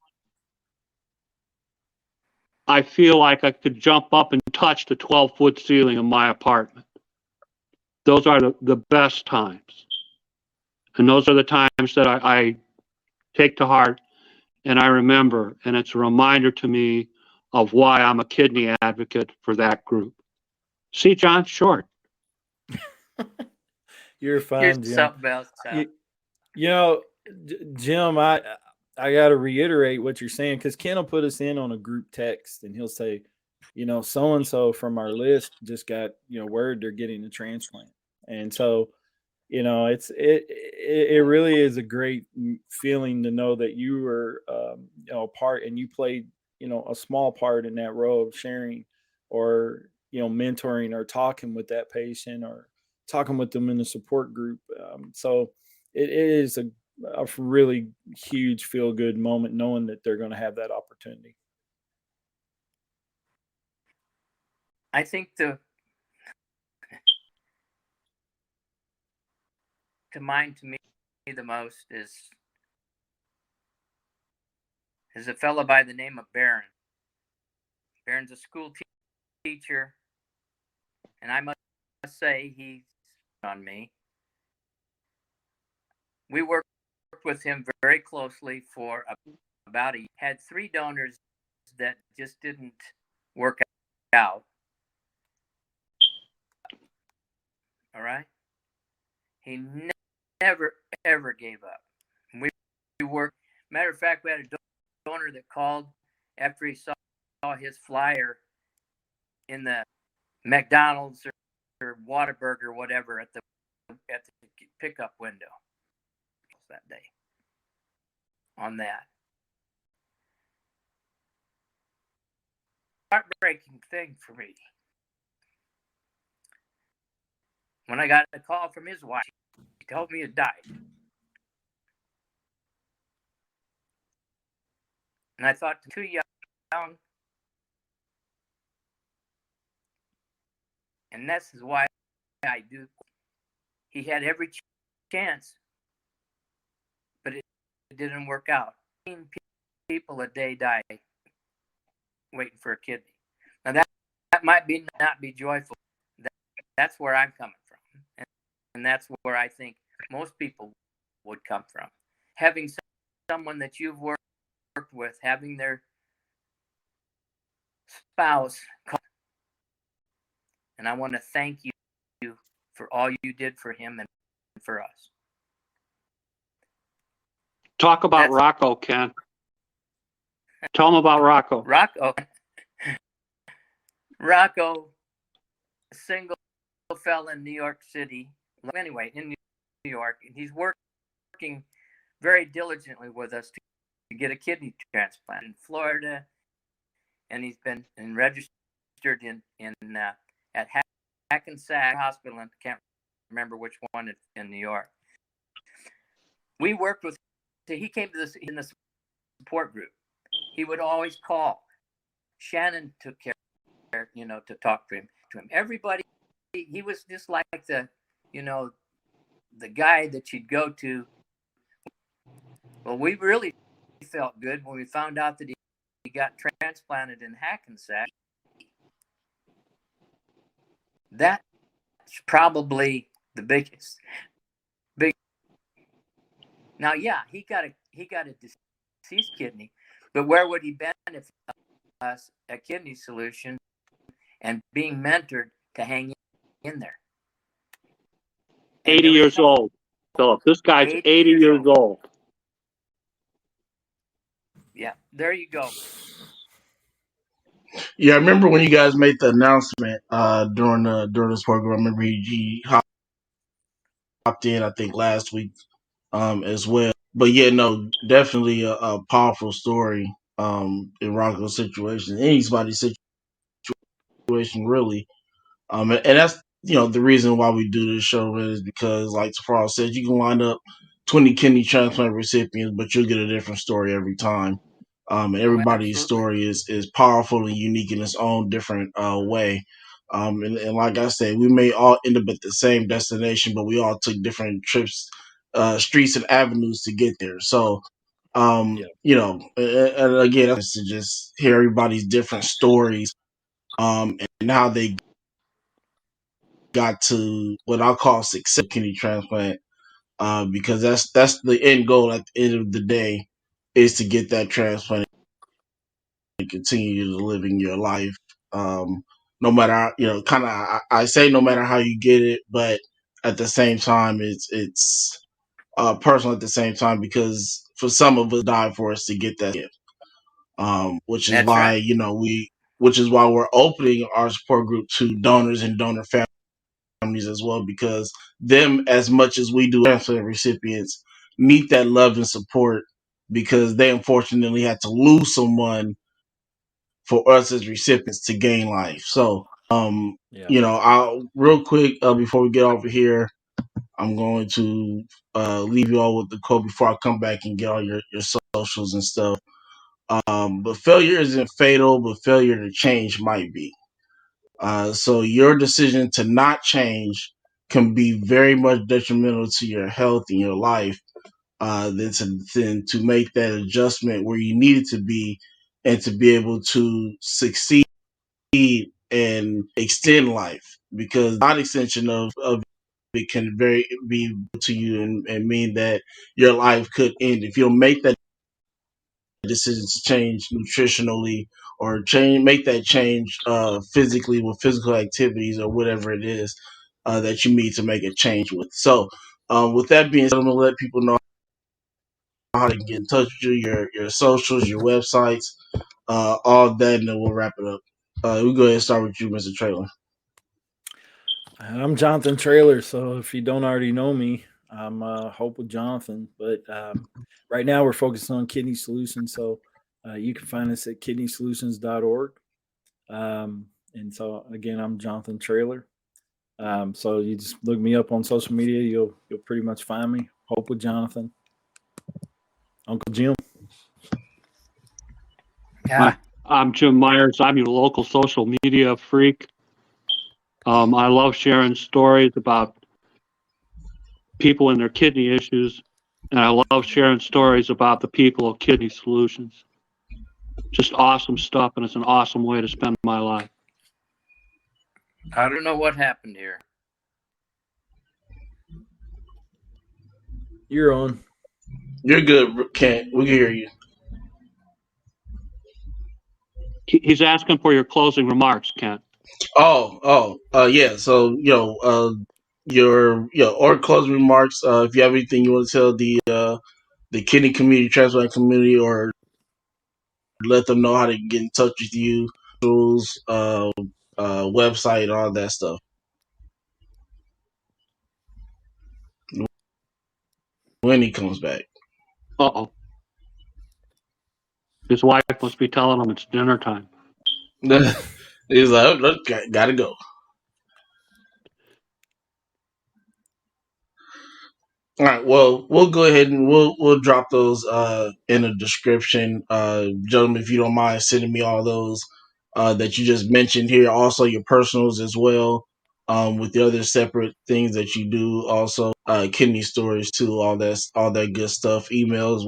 I feel like I could jump up and touch the 12-foot ceiling of my apartment. Those are the best times. And those are the times that I take to heart and I remember. And it's a reminder to me of why I'm a kidney advocate for that group. See, John, short. You're fine, Here's Jim. something else. Jim, I got to reiterate what you're saying, because Ken will put us in on a group text and he'll say, so and so from our list just got word they're getting a transplant, and so it really is a great feeling to know that you were a part, and you played a small part in that role of sharing or mentoring or talking with that patient or talking with them in the support group. So it is a really huge feel good moment knowing that they're going to have that opportunity. I think to me the most is a fellow by the name of Barron. Barron's a school teacher, and I must say he's on me. We worked with him very closely for about a year. Had 3 donors that just didn't work out. All right. He never ever gave up. We worked. Matter of fact, we had a donor that called after he saw his flyer in the McDonald's or Whataburger or whatever at the pickup window that day. On that heartbreaking thing for me, when I got a call from his wife, he told me he died. And I thought, too young. And this is why I do. He had every chance, but it didn't work out. People a day die waiting for a kidney. Now that might not be joyful. That's where I'm coming from. And that's where I think most people would come from. Having someone that you've worked with, having their spouse call. And I want to thank you for all you did for him and for us. Talk about Rocco, Ken. Tell him about Rocco. Rocco, a single fella in New York City. Anyway, in New York, and he's working very diligently with us to get a kidney transplant in Florida, and he's been registered at Hackensack Hospital. I can't remember which one in New York. We worked with. So he came to this in the support group. He would always call. Shannon took care, to talk to him. Everybody, he was just like the guy that you'd go to. Well, we really felt good when we found out that he got transplanted in Hackensack. That's probably the biggest. Now, yeah, he got a deceased kidney, but where would he benefit us a kidney solution and being mentored to hang in there? And 80 years old, Philip. This guy's 80 years old. Yeah, there you go. Yeah, I remember when you guys made the announcement during this program. I remember he hopped in, I think, last week as well. But yeah, no, definitely a powerful story in Rocco's situation, anybody's situation really. And that's the reason why we do this show really is because, like Tifiro said, you can line up 20 kidney transplant recipients, but you'll get a different story every time. And everybody's story is powerful and unique in its own different way. And like I said, we may all end up at the same destination, but we all took different trips, streets and avenues to get there. So, and again, that's to just hear everybody's different stories, and how they got to what I call success kidney transplant, because that's the end goal at the end of the day, is to get that transplant and continue to living your life. No matter, kind of, I say no matter how you get it, but at the same time, it's personal at the same time, because for some of us die for us to get that gift. Which is That's why, right. which is why we're opening our support group to donors and donor families as well, because them, as much as we do transplant recipients, need that love and support, because they unfortunately had to lose someone for us as recipients to gain life. So, I'll real quick, before we get over here, I'm going to leave you all with the quote before I come back and get all your socials and stuff. But failure isn't fatal, but failure to change might be. So your decision to not change can be very much detrimental to your health and your life, than to make that adjustment where you need it to be, and to be able to succeed and extend life, because not extension of it can very be to you and mean that your life could end if you'll make that decision to change nutritionally or make that change physically with physical activities or whatever it is that you need to make a change with. So, with that being said, I'm gonna let people know how to get in touch with you, your socials, your websites, all of that, and then we'll wrap it up. We'll go ahead and start with you, Mr. Trailer. I'm Jonathan Trailer, so if you don't already know me, I'm Hope with Jonathan. But right now we're focused on kidney solutions, so you can find us at kidneysolutions.org. And so again, I'm Jonathan Trailer. So you just look me up on social media, you'll pretty much find me. Hope with Jonathan. Uncle Jim. Yeah. I'm Jim Myers. I'm your local social media freak. I love sharing stories about people and their kidney issues, and I love sharing stories about the people of Kidney Solutions. Just awesome stuff, and it's an awesome way to spend my life. I don't know what happened here. You're on. You're good, Kent. We can hear you. He's asking for your closing remarks, Kent. Yeah. So, or closing remarks. If you have anything you want to tell the kidney community, transplant community, or let them know how to get in touch with you, tools, website, all that stuff. When he comes back. Uh-oh. His wife must be telling him it's dinner time. He's like, oh, gotta go. All right. Well, we'll go ahead and we'll drop those in the description, gentlemen. If you don't mind sending me all those that you just mentioned here, also your personals as well, with the other separate things that you do, also kidney stories too, all that good stuff, emails,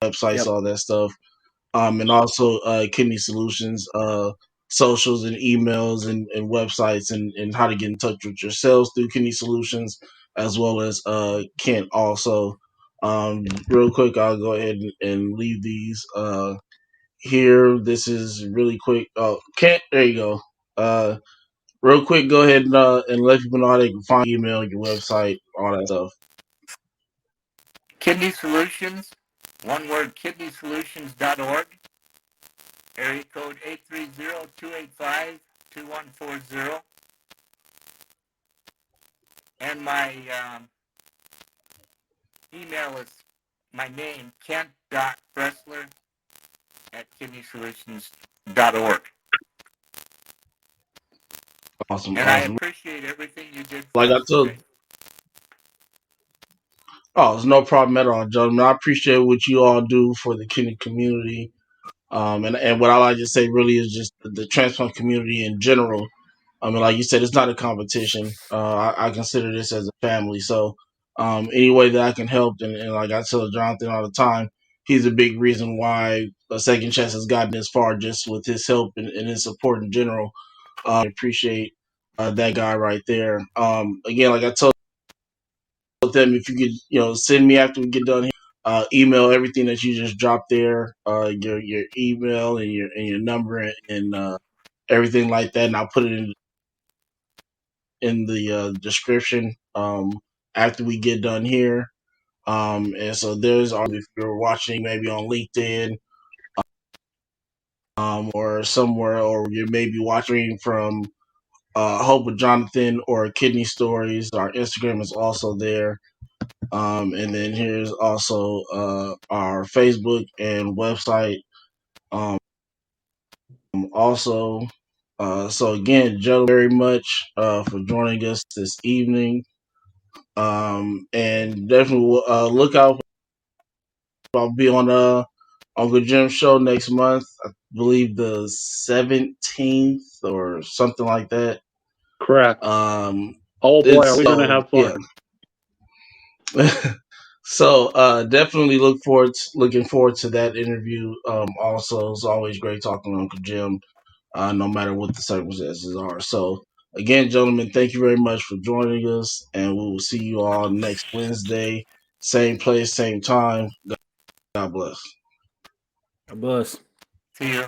websites, Yep. all that stuff, and also kidney solutions, socials and emails and websites and how to get in touch with yourselves through kidney solutions as well as Kent also. Real quick, I'll go ahead and leave these here. This is really quick. Oh, Kent, there you go. Real quick, go ahead and let people know how they can find your email, your website, all that stuff. Kidney Solutions, one word, kidneysolutions.org. Area code 830-285-2140. And my email is my name, kent.bressler@kidneysolutions.org. Awesome, And I awesome. appreciate everything you did for Like I us told. today. Oh, it's no problem at all, gentlemen. I appreciate what you all do for the kidney community. And what I like to say really is just the transplant community in general. I mean, like you said, it's not a competition. I consider this as a family. So, any way that I can help, and like I tell Jonathan all the time, he's a big reason why a second chance has gotten this far just with his help and his support in general. I appreciate that guy right there. Again, like I told them, if you could, send me after we get done here, email everything that you just dropped there, your email and your number and everything like that, and I'll put it in the description after we get done here. And so there's, if you're watching maybe on LinkedIn or somewhere, or you may be watching from Hope with Jonathan or Kidney Stories, our Instagram is also there. And then here's also our Facebook and website. Also, so again, Joe, very much for joining us this evening. And definitely look out. I'll be on Uncle Jim's show next month. I believe the 17th or something like that. Correct. Oh boy, are we going to have fun? Yeah. So definitely looking forward to that interview. Also, it's always great talking to Uncle Jim, no matter what the circumstances are. So Again, gentlemen, thank you very much for joining us, and we will see you all next Wednesday, same place, same time. God bless. God bless. See you.